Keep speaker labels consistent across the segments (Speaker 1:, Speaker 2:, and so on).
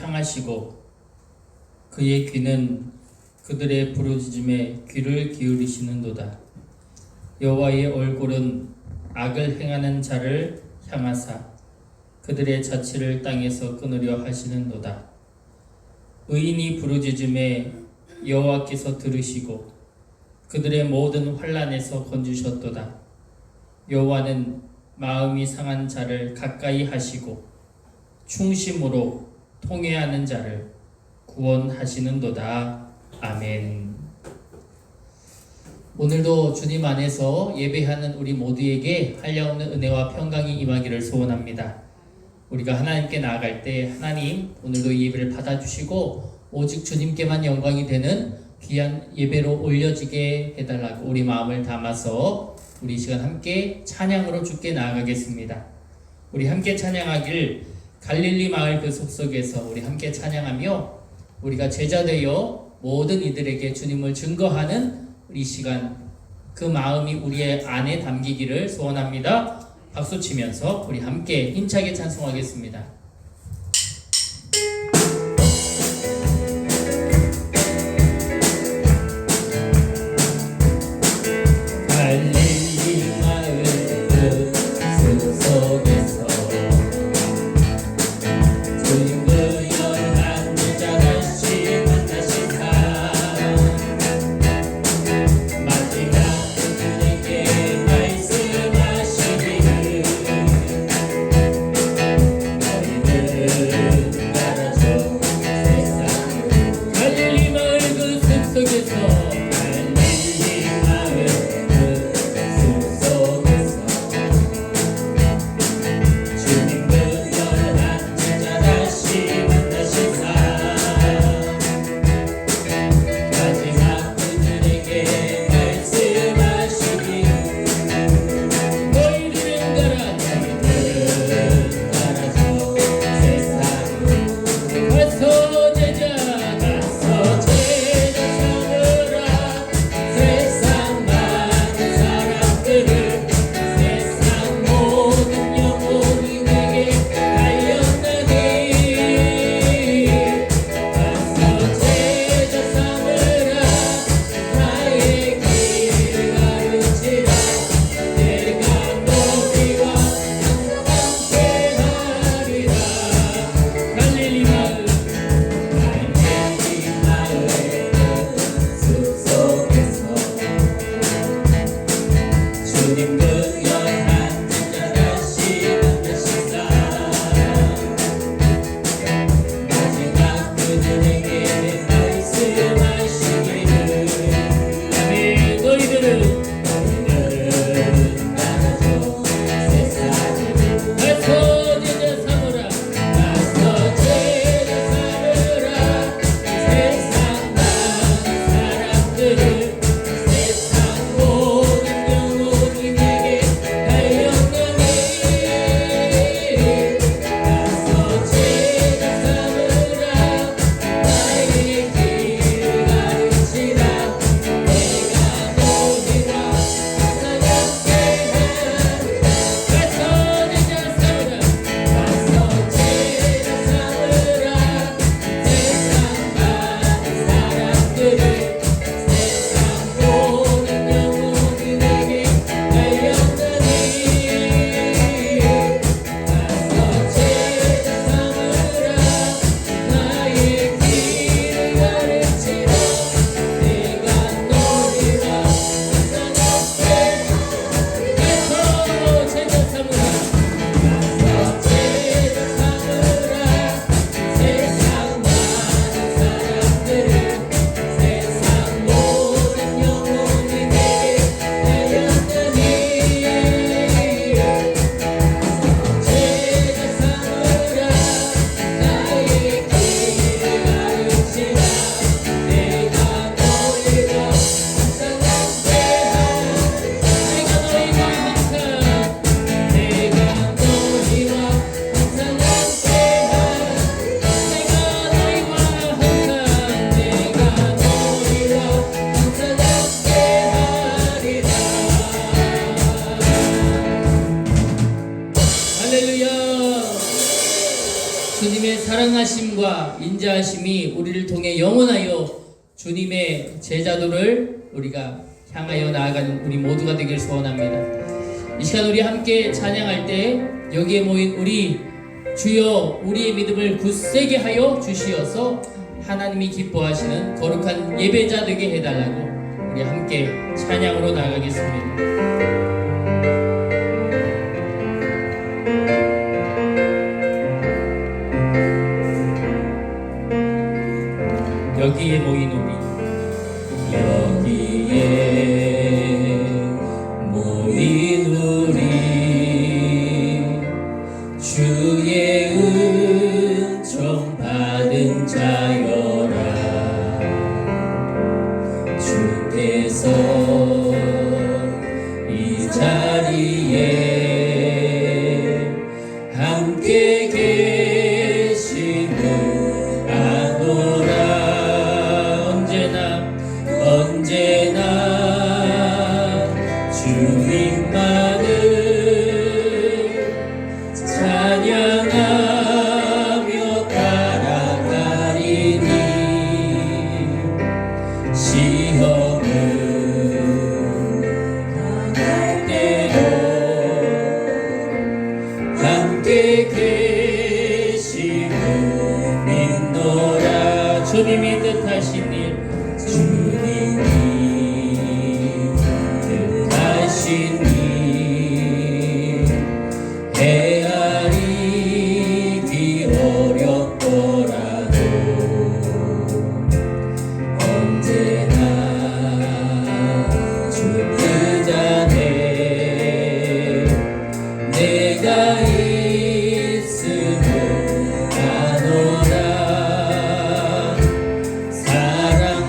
Speaker 1: 향하시고 그의 귀는 그들의 부르짖음에 귀를 기울이시는도다. 여호와의 얼굴은 악을 행하는 자를 향하사 그들의 자취를 땅에서 끊으려 하시는도다. 의인이 부르짖음에 여호와께서 들으시고 그들의 모든 환난에서 건지셨도다. 여호와는 마음이 상한 자를 가까이 하시고 충심으로 통회하는 자를 구원하시는도다. 아멘. 오늘도 주님 안에서 예배하는 우리 모두에게 한량없는 은혜와 평강이 임하기를 소원합니다. 우리가 하나님께 나아갈 때 하나님 오늘도 이 예배를 받아주시고 오직 주님께만 영광이 되는 귀한 예배로 올려지게 해달라고 우리 마음을 담아서 우리 이 시간 함께 찬양으로 주께 나아가겠습니다. 우리 함께 찬양하길 갈릴리 마을 그 숲속에서 우리 함께 찬양하며 우리가 제자되어 모든 이들에게 주님을 증거하는 이 시간 그 마음이 우리의 안에 담기기를 소원합니다. 박수 치면서 우리 함께 힘차게 찬송하겠습니다. 갈릴리 마을 그 숲속에서 주님 그 연한 여자 다시 만나시사 마지막 그들에게 말씀하시기를 너희는 따라서 세상을 갈릴리 마을 그 숲속에서 임재하심이 우리를 통해 영원하여 주님의 제자도를 우리가 향하여 나아가는 우리 모두가 되길 소원합니다. 이 시간 우리 함께 찬양할 때 여기에 모인 우리 주여 우리의 믿음을 굳세게 하여 주시어서 하나님이 기뻐하시는 거룩한 예배자 되게 해달라고 우리 함께 찬양으로 나아가겠습니다. 여기에 모인 우리
Speaker 2: 여기에 모인 우리 주의 은총 받은 자여라 주께서 이 자리에 함께 계심을 아노라 언제나 주님만을 찬양하며 따라가리니 시험을 당할 때도 함께 계심을 믿노라
Speaker 1: 주님이 뜻하신 일
Speaker 2: 주님이 뜻하신 일 헤아리기 어렵더라도 언제나 주 그 자리에 내가 있음을 아노라 사랑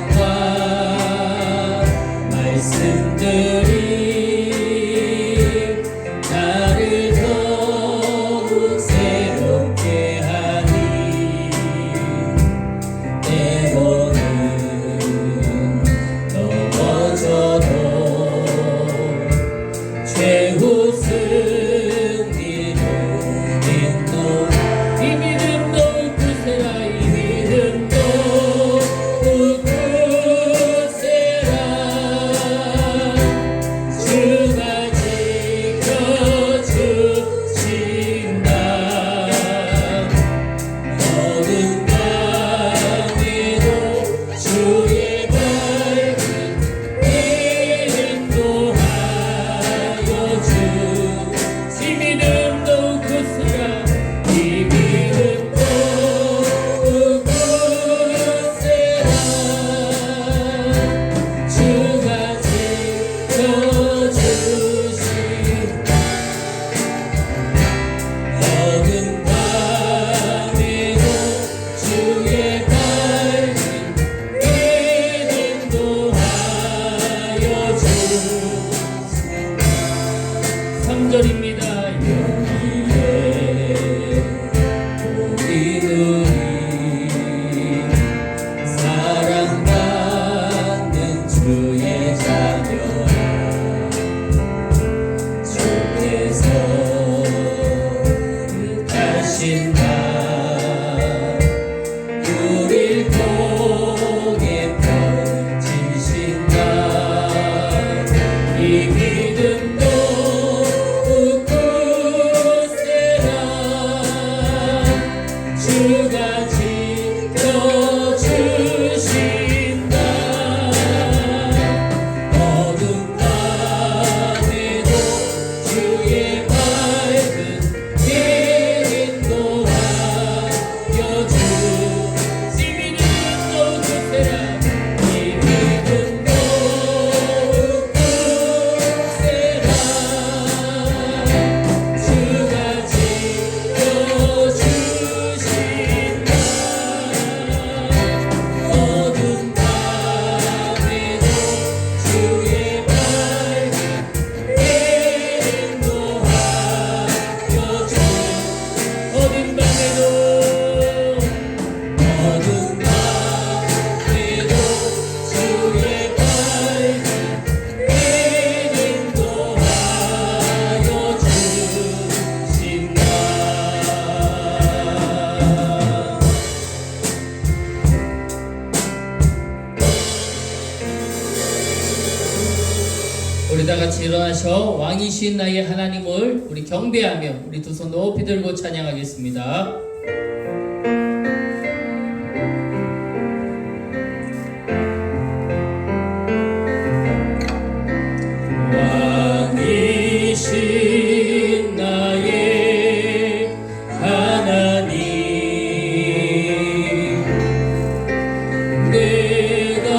Speaker 1: 우리 다 같이 일어나셔 왕이신 나의 하나님을 우리 경배하며 우리 두 손 높이 들고 찬양하겠습니다.
Speaker 2: 왕이신 나의 하나님, 내가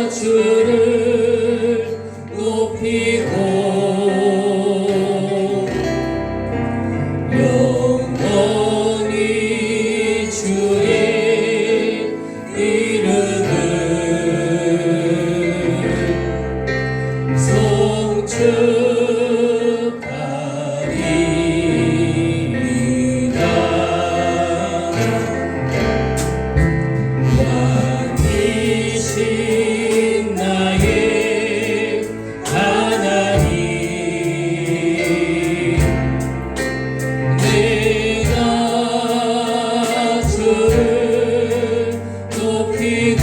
Speaker 2: 주를 높이고 영원히 주의 이름을 왕이신 나의 하나님, 내가 주를 높이고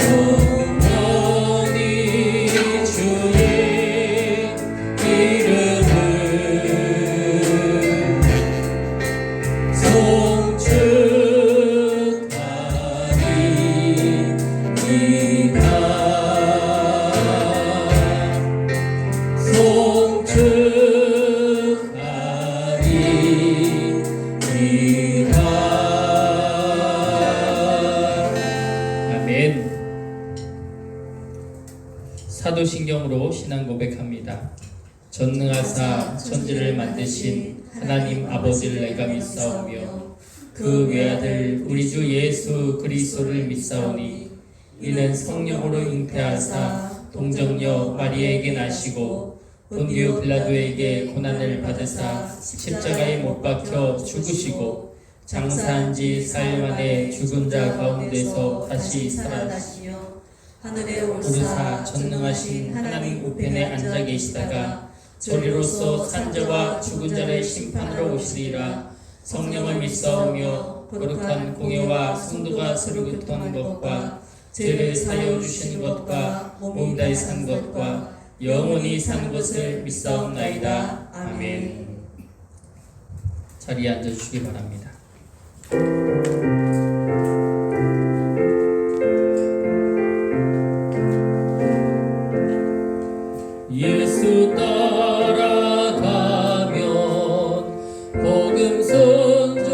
Speaker 2: 영원히 주의 이름을
Speaker 1: 아멘. 사도신경으로 신앙 고백합니다. 전능하사 천지를 만드신 하나님 아버지를 내가 믿사오며 그 외아들 우리 주 예수 그리스도를 믿사오니 이는 성령으로 잉태하사 동정녀 마리아에게 나시고 본디오 빌라도에게 고난을 받으사 십자가에 못 박혀 죽으시고 장사한 지 사흘 만에 죽은 자 가운데서 다시 살아나시며
Speaker 3: 하늘에
Speaker 1: 오르사 전능하신 하나님 우편에 앉아 계시다가 저리로서 산자와 죽은 자를 심판하러 오시리라. 성령을 믿사오며 거룩한 공예와 성도가 서로교통하는 것과 죄를 사여 주시는 것과 몸 다해 산 것과 영원히 산 것을 믿사옵나이다. 아멘. 자리에 앉아주시기 바랍니다. 예수 따라가면 복음 순종하면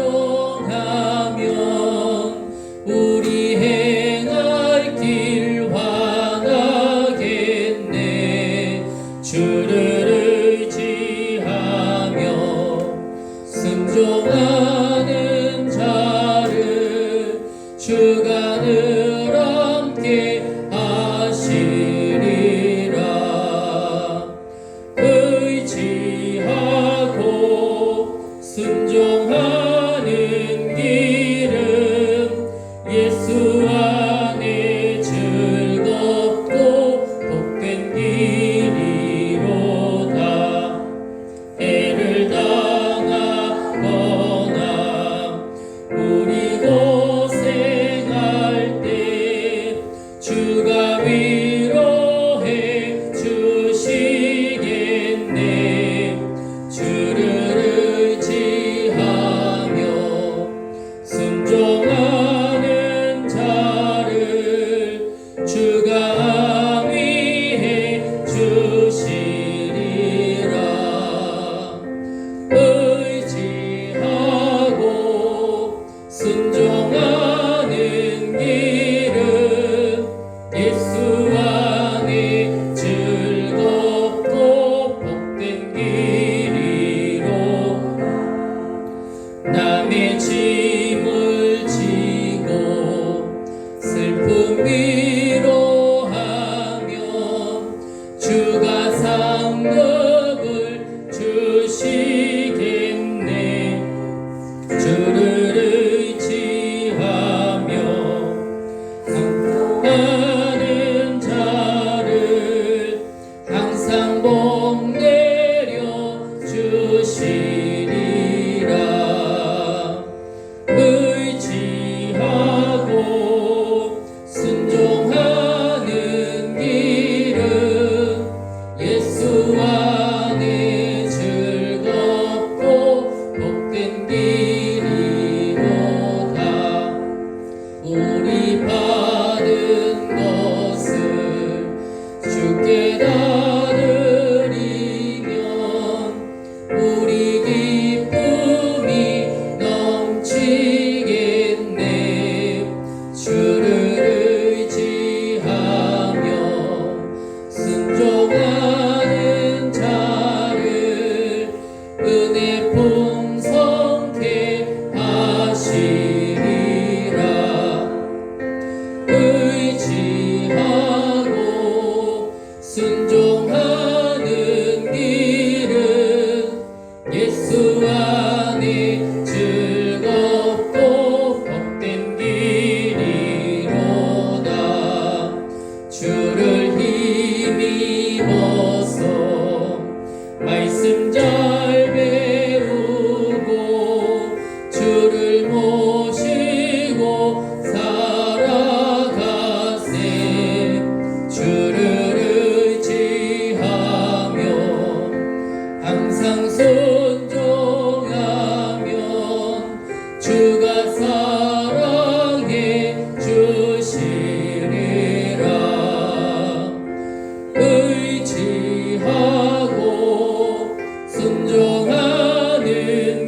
Speaker 1: 우리 행할 길 환하겠네. 주를 의지하며 순종하는 자를 주가 늘 함께 하시리라. 의지하고 순종하는 길은 예수 안에 즐겁고 복된 길이로다. 애를 당하거나 우리 고생할 때 주가 위로해 주시겠네. 주를 의지하며 순종하는 자를 주가 위해 주시리라. 의지하고 순종하는 길은 예수 안에 즐겁고 복된 길이로. 남의 짐을 지고 슬픔 위로하며 주가 상급을 주시겠네. 주를 의지하며 상하는 자를 항상 복 내려 주시리라. 길이로다. 우리 받은 것을 주께 다 드리면 우리 기쁨이 넘치겠네. 주를 의지하며 순종하는 자를 은혜 풍성케 하시리라. 의지하고 순종하는 길은 예수 안에 즐겁고 복된 길이로다. 주를 힘입어서 말씀 잘 배우고 주를 모시고 살아가세. 주를 의지하며 항상 순종하면 주가 사랑해 주시리라. 의지하고 순종하는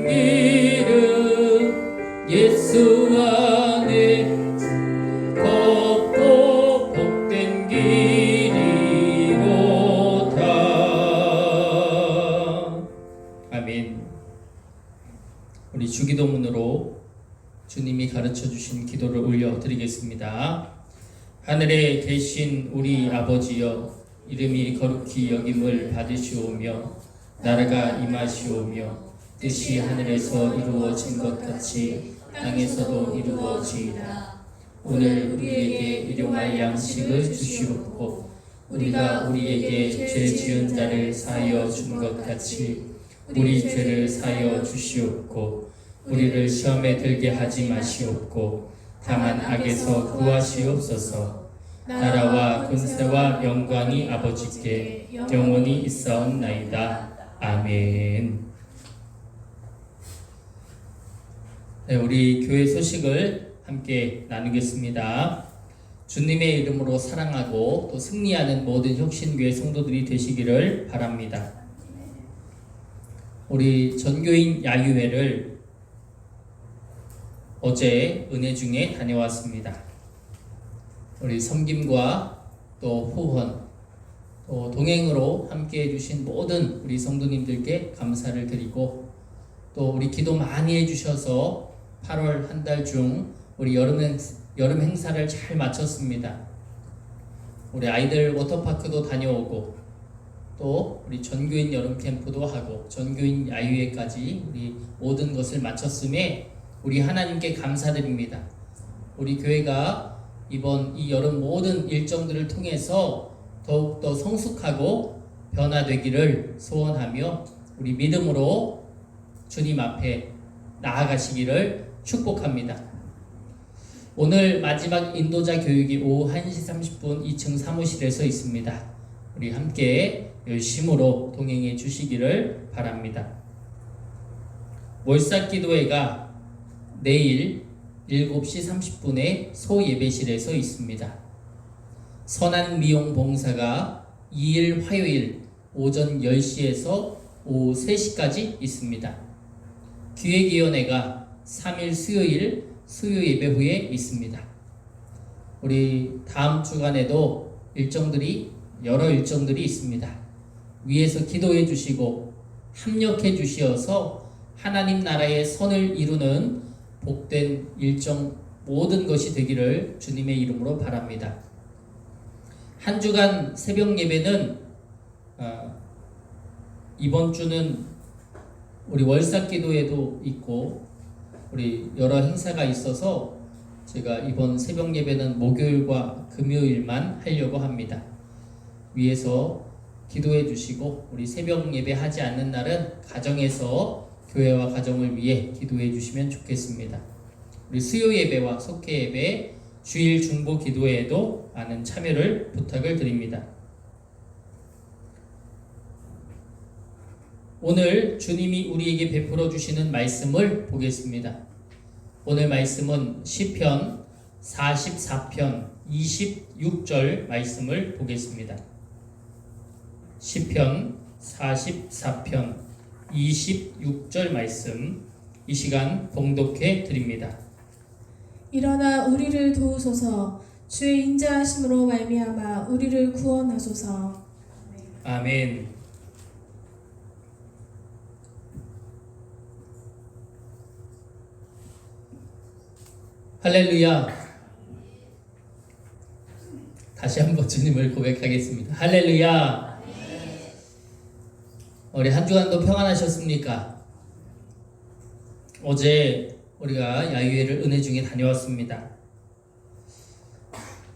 Speaker 1: 길은 예수 안에 걷고 복된 길이로다. 아멘. 우리 주기도문으로 주님이 가르쳐 주신 기도를 올려드리겠습니다. 하늘에 계신 우리 아버지여, 이름이 거룩히 여김을 받으시오며 나라가 임하시오며 뜻이 하늘에서 이루어진 것 같이 땅에서도 이루어지이다. 오늘 우리에게 일용할 양식을 주시옵고 우리가 우리에게 죄 지은 자를 사하여 준 것 같이 우리 죄를 사하여 주시옵고 우리를 시험에 들게 하지 마시옵고 다만 악에서 구하시옵소서. 나라와 권세와 영광이 아버지께 영원히 있사옵나이다. 아멘. 네, 우리 교회 소식을 함께 나누겠습니다. 주님의 이름으로 사랑하고 또 승리하는 모든 혁신교회 성도들이 되시기를 바랍니다. 우리 전교인 야유회를 어제 은혜 중에 다녀왔습니다. 우리 섬김과 또 후원, 또 동행으로 함께 해주신 모든 우리 성도님들께 감사를 드리고 또 우리 기도 많이 해주셔서 8월 한 달 중 우리 여름 행사를 잘 마쳤습니다. 우리 아이들 워터파크도 다녀오고 또 우리 전교인 여름 캠프도 하고 전교인 야유회까지 우리 모든 것을 마쳤음에 우리 하나님께 감사드립니다. 우리 교회가 이번 이 여름 모든 일정들을 통해서 더욱더 성숙하고 변화되기를 소원하며 우리 믿음으로 주님 앞에 나아가시기를 축복합니다. 오늘 마지막 인도자 교육이 오후 1시 30분 2층 사무실에서 있습니다. 우리 함께 열심으로 동행해 주시기를 바랍니다. 월삭기도회가 내일 7시 30분에 소예배실에서 있습니다. 선한미용 봉사가 2일 화요일 오전 10시에서 오후 3시까지 있습니다. 기획위원회가 3일 수요일 수요예배 후에 있습니다. 우리 다음 주간에도 여러 일정들이 있습니다. 위에서 기도해 주시고 합력해 주시어서 하나님 나라의 선을 이루는 복된 일정 모든 것이 되기를 주님의 이름으로 바랍니다. 한 주간 새벽 예배는 이번 주는 우리 월삭기도회도 있고 우리 여러 행사가 있어서 제가 이번 새벽 예배는 목요일과 금요일만 하려고 합니다. 위에서 기도해 주시고 우리 새벽 예배 하지 않는 날은 가정에서 교회와 가정을 위해 기도해 주시면 좋겠습니다. 우리 수요 예배와 속회 예배, 주일 중보 기도회에도 많은 참여를 부탁을 드립니다. 오늘 주님이 우리에게 베풀어 주시는 말씀을 보겠습니다. 오늘 말씀은 시편 44편 26절 말씀을 보겠습니다. 시편 44편 26절 말씀 이 시간 봉독해 드립니다.
Speaker 3: 일어나 우리를 도우소서. 주의 인자하심으로 말미암아 우리를 구원하소서.
Speaker 1: 아멘. 할렐루야. 다시 한번 주님을 고백하겠습니다. 할렐루야. 우리 한 주간도 평안하셨습니까? 어제 우리가 야유회를 은혜 중에 다녀왔습니다.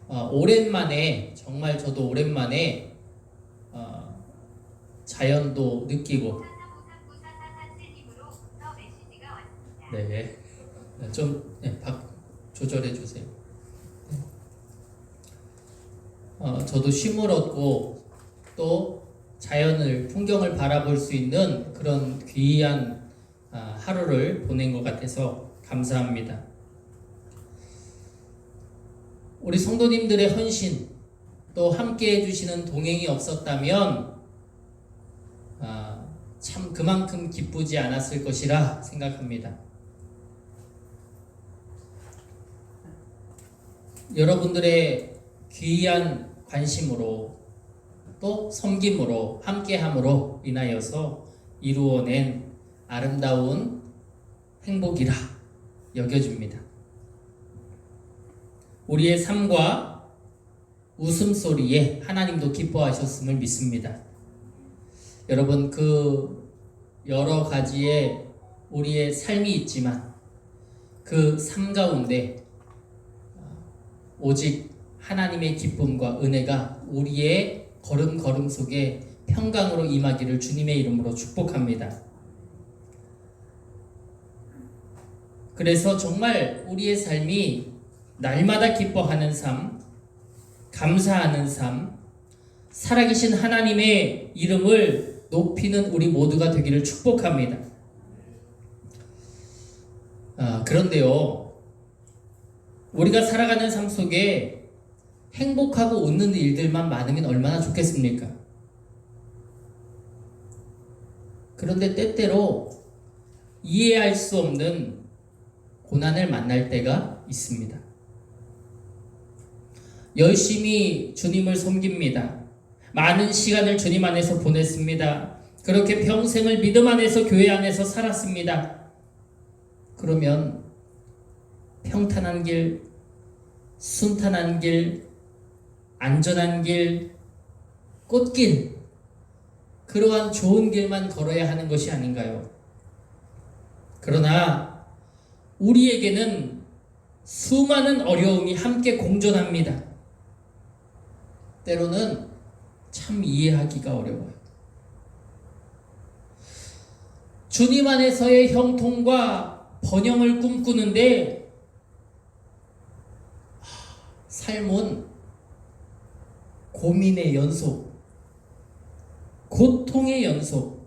Speaker 1: 오랜만에, 정말 저도 오랜만에 자연도 느끼고, 네, 좀 조절해 주세요. 저도 쉼을 얻고 또 자연을, 풍경을 바라볼 수 있는 그런 귀한 하루를 보낸 것 같아서 감사합니다. 우리 성도님들의 헌신, 또 함께 해주시는 동행이 없었다면 참 그만큼 기쁘지 않았을 것이라 생각합니다. 여러분들의 귀한 관심으로 또 섬김으로 함께함으로 인하여서 이루어낸 아름다운 행복이라 여겨집니다. 우리의 삶과 웃음소리에 하나님도 기뻐하셨음을 믿습니다. 여러분, 그 여러 가지의 우리의 삶이 있지만 그 삶 가운데 오직 하나님의 기쁨과 은혜가 우리의 걸음걸음 속에 평강으로 임하기를 주님의 이름으로 축복합니다. 그래서 정말 우리의 삶이 날마다 기뻐하는 삶, 감사하는 삶, 살아계신 하나님의 이름을 높이는 우리 모두가 되기를 축복합니다. 그런데요, 우리가 살아가는 삶 속에 행복하고 웃는 일들만 많으면 얼마나 좋겠습니까? 그런데 때때로 이해할 수 없는 고난을 만날 때가 있습니다. 열심히 주님을 섬깁니다. 많은 시간을 주님 안에서 보냈습니다. 그렇게 평생을 믿음 안에서, 교회 안에서 살았습니다. 그러면 평탄한 길, 순탄한 길, 안전한 길, 꽃길, 그러한 좋은 길만 걸어야 하는 것이 아닌가요? 그러나 우리에게는 수많은 어려움이 함께 공존합니다. 때로는 참 이해하기가 어려워요. 주님 안에서의 형통과 번영을 꿈꾸는데 삶은 고민의 연속, 고통의 연속,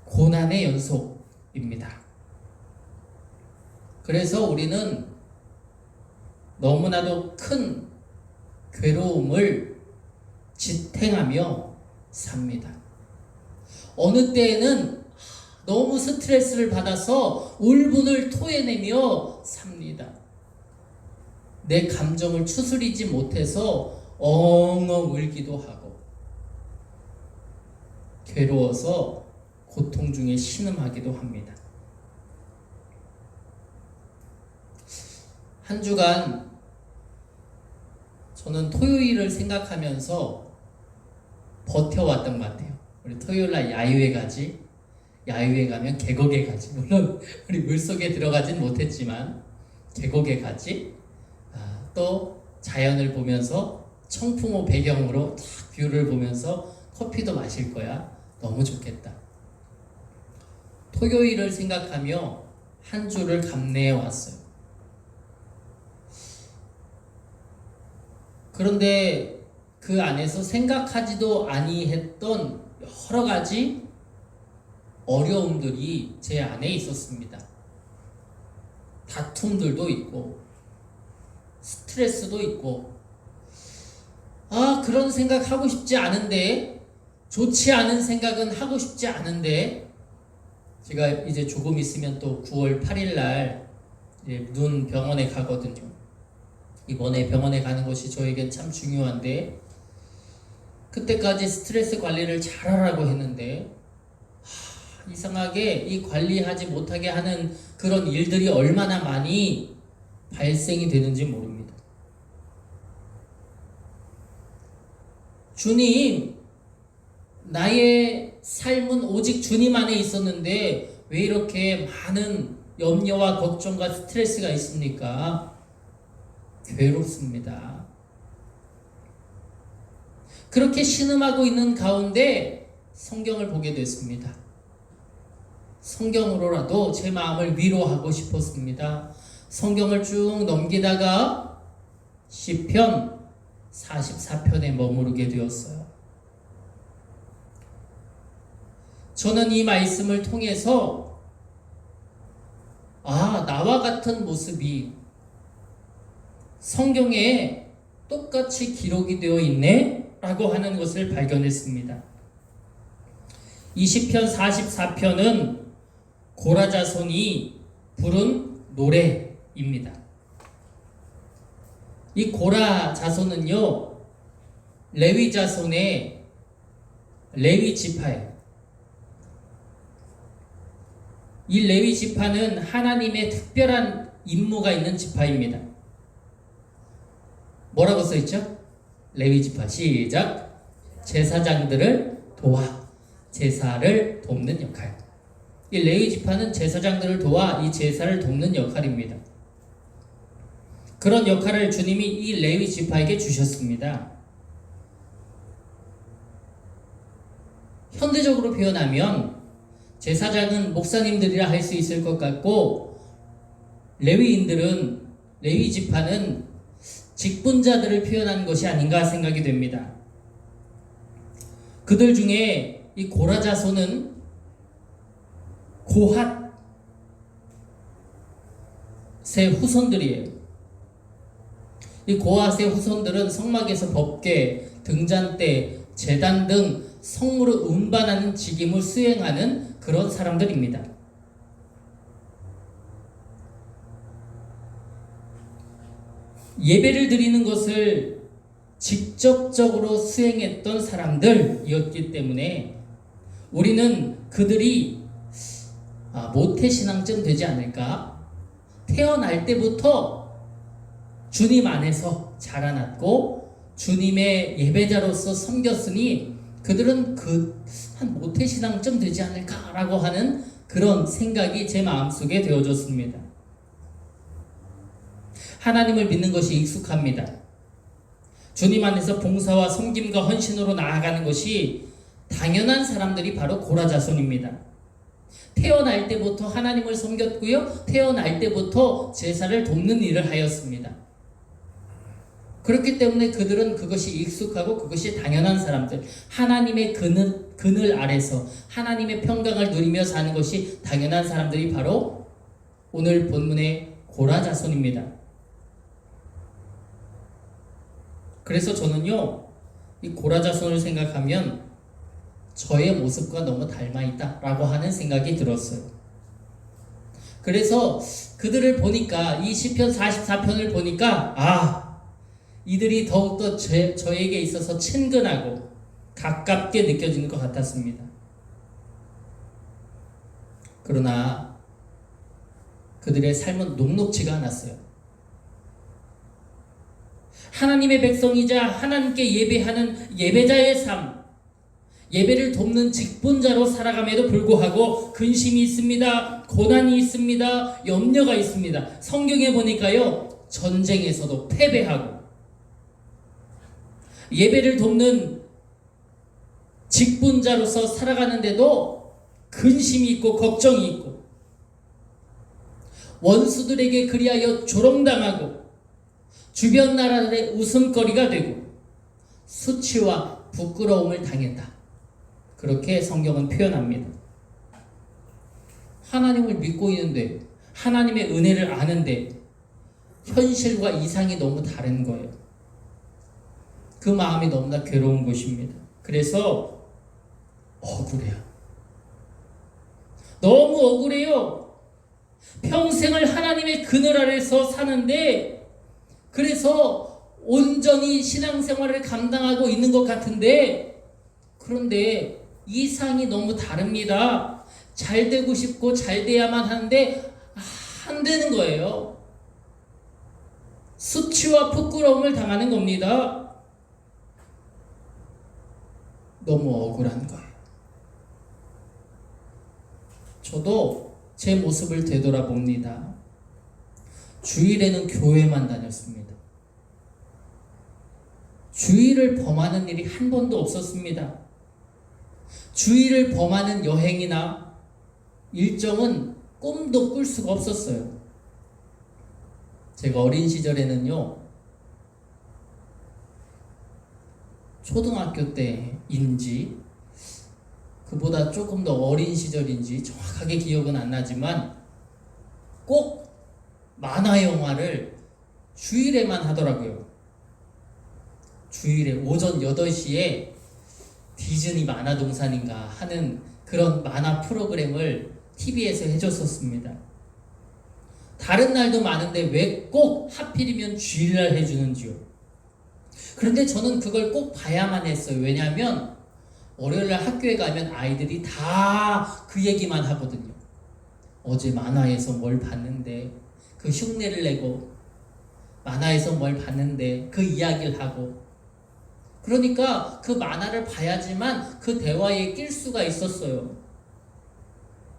Speaker 1: 고난의 연속입니다. 그래서 우리는 너무나도 큰 괴로움을 지탱하며 삽니다. 어느 때에는 너무 스트레스를 받아서 울분을 토해내며 삽니다. 내 감정을 추스리지 못해서 엉엉 울기도 하고, 괴로워서 고통 중에 신음하기도 합니다. 한 주간 저는 토요일을 생각하면서 버텨왔던 것 같아요. 우리 토요일날 야유회 가지, 야유회 가면 계곡에 가지. 물론 우리 물속에 들어가진 못했지만 계곡에 가지. 또 자연을 보면서 청풍호 배경으로 딱 뷰를 보면서 커피도 마실 거야. 너무 좋겠다. 토요일을 생각하며 한 주를 감내해 왔어요. 그런데 그 그 안에서 생각하지도 아니했던 여러 가지 어려움들이 제 안에 있었습니다. 다툼들도 있고 스트레스도 있고 그런 생각 하고 싶지 않은데, 좋지 않은 생각은 하고 싶지 않은데, 제가 이제 조금 있으면 또 9월 8일 날 눈 병원에 가거든요. 이번에 병원에 가는 것이 저에겐 참 중요한데, 그때까지 스트레스 관리를 잘하라고 했는데 이상하게 이 관리하지 못하게 하는 그런 일들이 얼마나 많이 발생이 되는지 모릅니다. 주님, 나의 삶은 오직 주님 안에 있었는데 왜 이렇게 많은 염려와 걱정과 스트레스가 있습니까? 괴롭습니다. 그렇게 신음하고 있는 가운데 성경을 보게 됐습니다. 성경으로라도 제 마음을 위로하고 싶었습니다. 성경을 쭉 넘기다가 시편 44편에 머무르게 되었어요. 저는 이 말씀을 통해서 나와 같은 모습이 성경에 똑같이 기록이 되어 있네 라고 하는 것을 발견했습니다. 이 시편 44편은 고라자손이 부른 노래입니다. 이 고라자손은요, 레위 자손의 레위 지파예요. 이 레위 지파는 하나님의 특별한 임무가 있는 지파입니다. 뭐라고 써있죠? 레위 지파 시작. 제사장들을 도와 제사를 돕는 역할. 이 레위 지파는 제사장들을 도와 이 제사를 돕는 역할입니다. 그런 역할을 주님이 이 레위 지파에게 주셨습니다. 현대적으로 표현하면 제사장은 목사님들이라 할 수 있을 것 같고, 레위 지파는 직분자들을 표현한 것이 아닌가 생각이 됩니다. 그들 중에 이 고라 자손은 고핫의 후손들이에요. 이 고핫의 후손들은 성막에서 법궤, 등잔대, 제단 등 성물을 운반하는 직임을 수행하는 그런 사람들입니다. 예배를 드리는 것을 직접적으로 수행했던 사람들이었기 때문에 우리는 그들이 모태신앙증 되지 않을까? 태어날 때부터 주님 안에서 자라났고 주님의 예배자로서 섬겼으니 그들은 한 모태신앙증 되지 않을까라고 하는 그런 생각이 제 마음속에 되어졌습니다. 하나님을 믿는 것이 익숙합니다. 주님 안에서 봉사와 섬김과 헌신으로 나아가는 것이 당연한 사람들이 바로 고라 자손입니다. 태어날 때부터 하나님을 섬겼고요. 태어날 때부터 제사를 돕는 일을 하였습니다. 그렇기 때문에 그들은 그것이 익숙하고 그것이 당연한 사람들, 하나님의 그늘 아래서 하나님의 평강을 누리며 사는 것이 당연한 사람들이 바로 오늘 본문의 고라 자손입니다. 그래서 저는요, 이 고라 자손을 생각하면 저의 모습과 너무 닮아있다 라고 하는 생각이 들었어요. 그래서 그들을 보니까, 이 시편 44편을 보니까 이들이 더욱더 저에게 있어서 친근하고 가깝게 느껴지는 것 같았습니다. 그러나 그들의 삶은 녹록지가 않았어요. 하나님의 백성이자 하나님께 예배하는 예배자의 삶, 예배를 돕는 직분자로 살아감에도 불구하고 근심이 있습니다. 고난이 있습니다. 염려가 있습니다. 성경에 보니까요, 전쟁에서도 패배하고 예배를 돕는 직분자로서 살아가는데도 근심이 있고 걱정이 있고 원수들에게 그리하여 조롱당하고 주변 나라들의 웃음거리가 되고 수치와 부끄러움을 당했다. 그렇게 성경은 표현합니다. 하나님을 믿고 있는데, 하나님의 은혜를 아는데 현실과 이상이 너무 다른 거예요. 그 마음이 너무나 괴로운 것입니다. 그래서 억울해요. 너무 억울해요. 평생을 하나님의 그늘 아래서 사는데, 그래서 온전히 신앙생활을 감당하고 있는 것 같은데, 그런데 이상이 너무 다릅니다. 잘 되고 싶고 잘 돼야만 하는데 안 되는 거예요. 수치와 부끄러움을 당하는 겁니다. 너무 억울한 거예요. 저도 제 모습을 되돌아봅니다. 주일에는 교회만 다녔습니다. 주일을 범하는 일이 한 번도 없었습니다. 주일을 범하는 여행이나 일정은 꿈도 꿀 수가 없었어요. 제가 어린 시절에는요, 초등학교 때인지 그보다 조금 더 어린 시절인지 정확하게 기억은 안 나지만 꼭 만화 영화를 주일에만 하더라고요. 주일에 오전 8시에 디즈니 만화동산인가 하는 그런 만화 프로그램을 TV에서 해줬었습니다. 다른 날도 많은데 왜 꼭 하필이면 주일날 해주는지요. 그런데 저는 그걸 꼭 봐야만 했어요. 왜냐하면 월요일날 학교에 가면 아이들이 다 그 얘기만 하거든요. 어제 만화에서 뭘 봤는데, 그 흉내를 내고, 만화에서 뭘 봤는데 그 이야기를 하고, 그러니까 그 만화를 봐야지만 그 대화에 낄 수가 있었어요.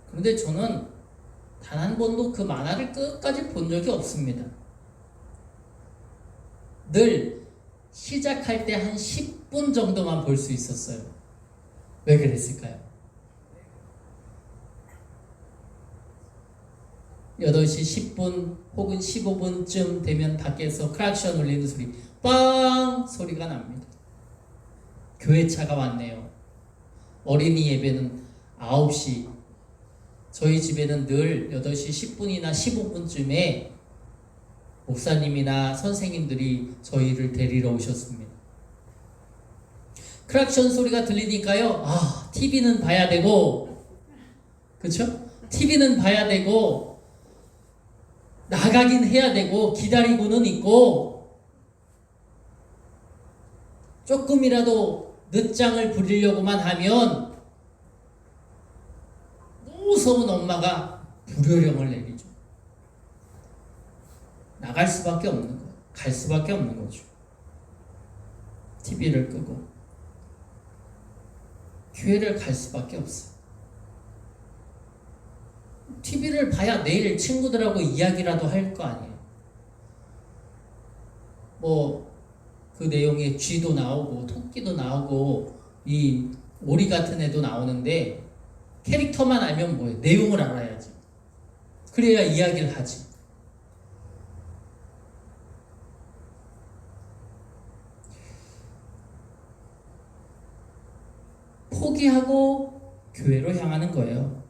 Speaker 1: 그런데 저는 단 한 번도 그 만화를 끝까지 본 적이 없습니다. 늘 시작할 때 한 10분 정도만 볼 수 있었어요. 왜 그랬을까요? 8시 10분 혹은 15분쯤 되면 밖에서 크락션 울리는 소리, 빵! 소리가 납니다. 교회차가 왔네요. 어린이 예배는 9시. 저희 집에는 늘 8시 10분이나 15분쯤에 목사님이나 선생님들이 저희를 데리러 오셨습니다. 크락션 소리가 들리니까요, TV는 봐야 되고, 그쵸? TV는 봐야 되고, 나가긴 해야 되고, 기다리고는 있고, 조금이라도 늦장을 부리려고만 하면 무서운 엄마가 불효령을 내리죠. 나갈 수밖에 없는 거예요. 갈 수밖에 없는 거죠. TV를 끄고 교회를 갈 수밖에 없어요. TV를 봐야 내일 친구들하고 이야기라도 할 거 아니에요. 뭐 그 내용에 쥐도 나오고 토끼도 나오고 이 오리 같은 애도 나오는데 캐릭터만 알면 뭐예요? 내용을 알아야지. 그래야 이야기를 하지. 포기하고 교회로 향하는 거예요.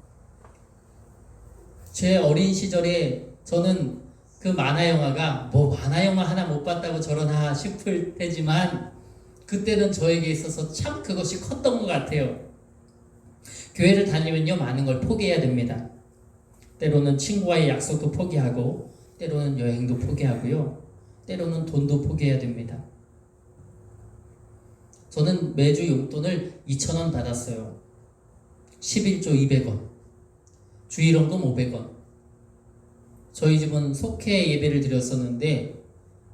Speaker 1: 제 어린 시절에 저는 그 만화 영화가 뭐 만화 영화 하나 못 봤다고 저러나 싶을 테지만 그때는 저에게 있어서 참 그것이 컸던 것 같아요. 교회를 다니면요, 많은 걸 포기해야 됩니다. 때로는 친구와의 약속도 포기하고, 때로는 여행도 포기하고요, 때로는 돈도 포기해야 됩니다. 저는 매주 용돈을 2,000원 받았어요. 11조 200원, 주일원금 500원. 저희 집은 속회 예배를 드렸었는데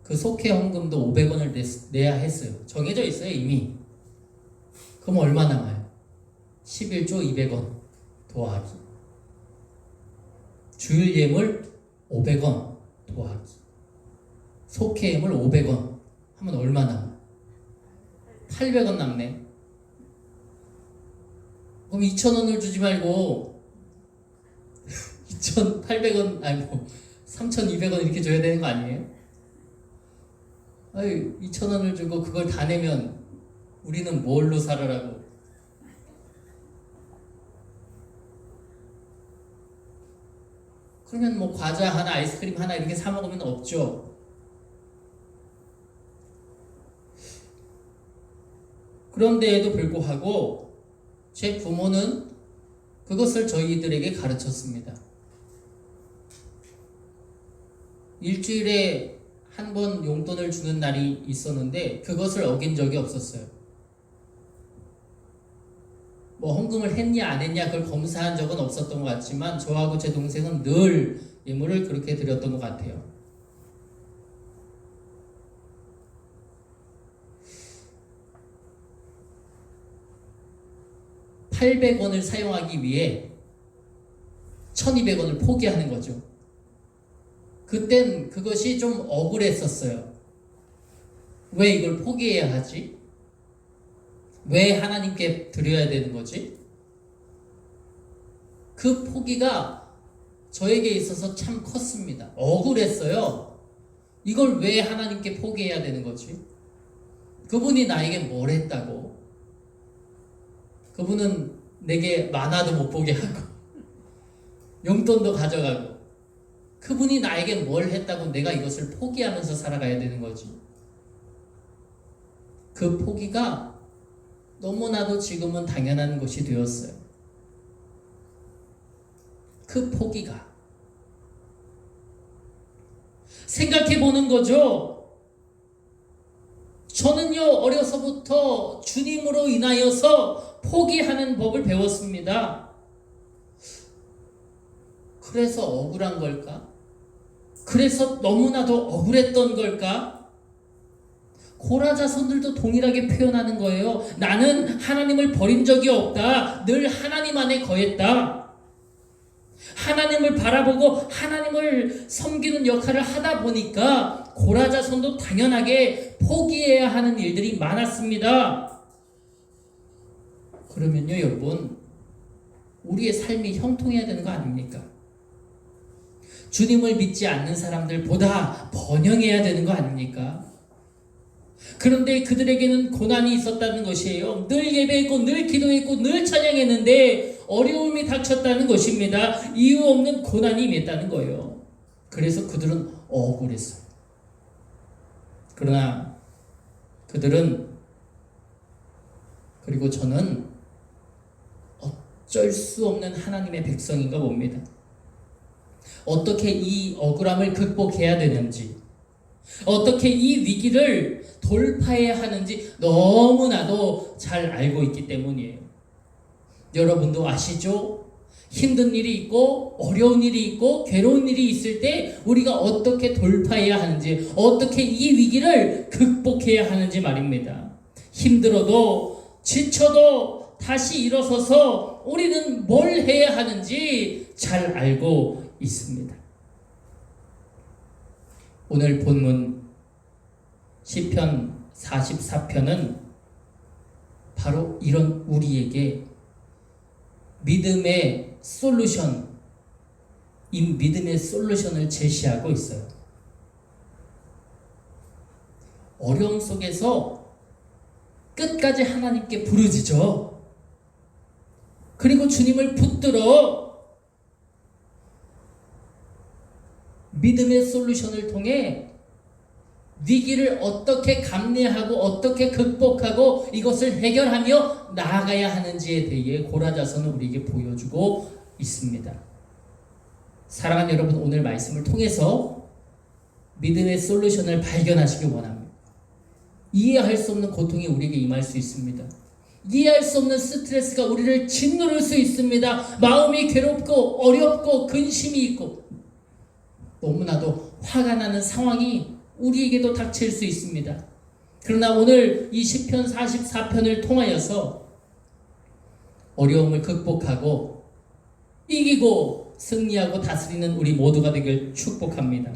Speaker 1: 그 속회 헌금도 500원을 내야 했어요. 정해져 있어요, 이미. 그럼 얼마 남아요? 11조 200원 더하기 주일 예물 500원 더하기 속회 예물 500원 하면 얼마 남아? 800원 남네. 그럼 2,000원을 주지 말고 2,800원, 아니 뭐 3,200원 이렇게 줘야 되는 거 아니에요? 아니 2,000원을 주고 그걸 다 내면 우리는 뭘로 살아라고? 그러면 뭐 과자 하나, 아이스크림 하나 이렇게 사 먹으면 없죠. 그런데에도 불구하고 제 부모는 그것을 저희들에게 가르쳤습니다. 일주일에 한 번 용돈을 주는 날이 있었는데 그것을 어긴 적이 없었어요. 뭐 헌금을 했냐 안 했냐 그걸 검사한 적은 없었던 것 같지만 저하고 제 동생은 늘 예물을 그렇게 드렸던 것 같아요. 800원을 사용하기 위해 1200원을 포기하는 거죠. 그땐 그것이 좀 억울했었어요. 왜 이걸 포기해야 하지? 왜 하나님께 드려야 되는 거지? 그 포기가 저에게 있어서 참 컸습니다. 억울했어요. 이걸 왜 하나님께 포기해야 되는 거지? 그분이 나에게 뭘 했다고? 그분은 내게 만화도 못 보게 하고 용돈도 가져가고 그분이 나에게 뭘 했다고 내가 이것을 포기하면서 살아가야 되는 거지. 그 포기가 너무나도 지금은 당연한 것이 되었어요. 그 포기가 생각해 보는 거죠. 저는요 어려서부터 주님으로 인하여서 포기하는 법을 배웠습니다. 그래서 억울한 걸까? 그래서 너무나도 억울했던 걸까? 고라자손들도 동일하게 표현하는 거예요. 나는 하나님을 버린 적이 없다. 늘 하나님 안에 거했다. 하나님을 바라보고 하나님을 섬기는 역할을 하다 보니까 고라자손도 당연하게 포기해야 하는 일들이 많았습니다. 그러면요 여러분, 우리의 삶이 형통해야 되는 거 아닙니까? 주님을 믿지 않는 사람들보다 번영해야 되는 거 아닙니까? 그런데 그들에게는 고난이 있었다는 것이에요. 늘 예배했고 늘 기도했고 늘 찬양했는데 어려움이 닥쳤다는 것입니다. 이유 없는 고난이 임했다는 거예요. 그래서 그들은 억울했어요. 그러나 그들은, 그리고 저는 어쩔 수 없는 하나님의 백성인가 봅니다. 어떻게 이 억울함을 극복해야 되는지, 어떻게 이 위기를 돌파해야 하는지 너무나도 잘 알고 있기 때문이에요. 여러분도 아시죠? 힘든 일이 있고 어려운 일이 있고 괴로운 일이 있을 때 우리가 어떻게 돌파해야 하는지, 어떻게 이 위기를 극복해야 하는지 말입니다. 힘들어도 지쳐도 다시 일어서서 우리는 뭘 해야 하는지 잘 알고 있습니다. 오늘 본문 시편 44편은 바로 이런 우리에게 믿음의 솔루션, 이 믿음의 솔루션을 제시하고 있어요. 어려움 속에서 끝까지 하나님께 부르짖어. 그리고 주님을 붙들어 믿음의 솔루션을 통해 위기를 어떻게 감내하고 어떻게 극복하고 이것을 해결하며 나아가야 하는지에 대해 고라자서는 우리에게 보여주고 있습니다. 사랑하는 여러분, 오늘 말씀을 통해서 믿음의 솔루션을 발견하시기 원합니다. 이해할 수 없는 고통이 우리에게 임할 수 있습니다. 이해할 수 없는 스트레스가 우리를 짓누를 수 있습니다. 마음이 괴롭고 어렵고 근심이 있고 너무나도 화가 나는 상황이 우리에게도 닥칠 수 있습니다. 그러나 오늘 이 시편 44편을 통하여서 어려움을 극복하고 이기고 승리하고 다스리는 우리 모두가 되길 축복합니다.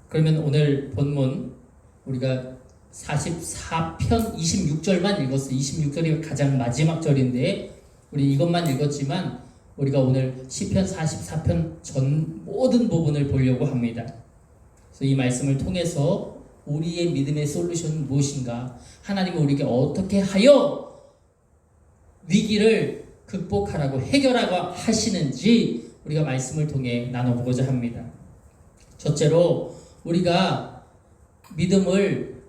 Speaker 1: 그러면 오늘 본문 우리가 44편 26절만 읽었어요. 26절이 가장 마지막 절인데 우리 이것만 읽었지만 우리가 오늘 시편 44편 전 모든 부분을 보려고 합니다. 그래서 이 말씀을 통해서 우리의 믿음의 솔루션은 무엇인가? 하나님은 우리에게 어떻게 하여 위기를 극복하라고 해결하고 하시는지 우리가 말씀을 통해 나눠보고자 합니다. 첫째로 우리가 믿음을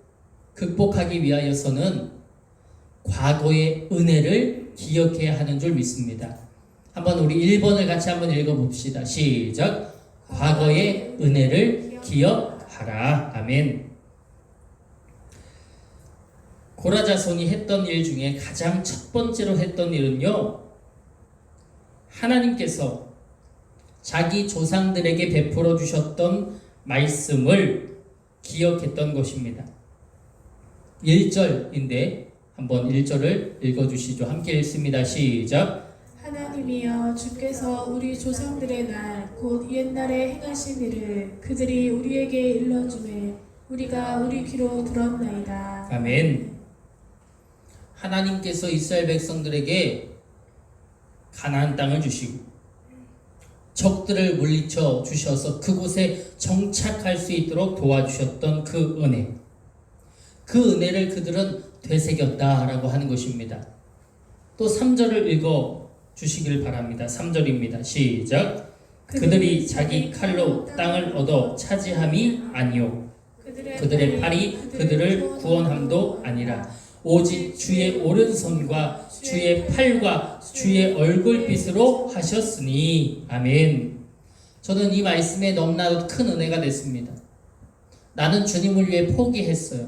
Speaker 1: 극복하기 위하여서는 과거의 은혜를 기억해야 하는 줄 믿습니다. 한번 우리 1번을 같이 한번 읽어봅시다. 시작. 과거의 은혜를 기억하라. 아멘. 고라 자손이 했던 일 중에 가장 첫 번째로 했던 일은요, 하나님께서 자기 조상들에게 베풀어 주셨던 말씀을 기억했던 것입니다. 1절인데 한번 1절을 읽어주시죠. 함께 읽습니다. 시작.
Speaker 3: 하나님이여 주께서 우리 조상들의 날 곧 옛날에 행하신 일을 그들이 우리에게 일러주매 우리가 우리 귀로 들었나이다.
Speaker 1: 아멘. 하나님께서 이스라엘 백성들에게 가나안 땅을 주시고 적들을 물리쳐 주셔서 그곳에 정착할 수 있도록 도와주셨던 그 은혜, 그 은혜를 그들은 되새겼다라고 하는 것입니다. 또 3절을 읽어 주시길 바랍니다. 3절입니다. 시작. 그들이 자기 칼로 땅을 얻어 차지함이 아니요 그들의 팔이 그들을 구원함도 아니라 오직 주의 오른손과 주의 팔과 주의 얼굴빛으로 하셨으니. 아멘. 저는 이 말씀에 너무나도 큰 은혜가 됐습니다. 나는 주님을 위해 포기했어요.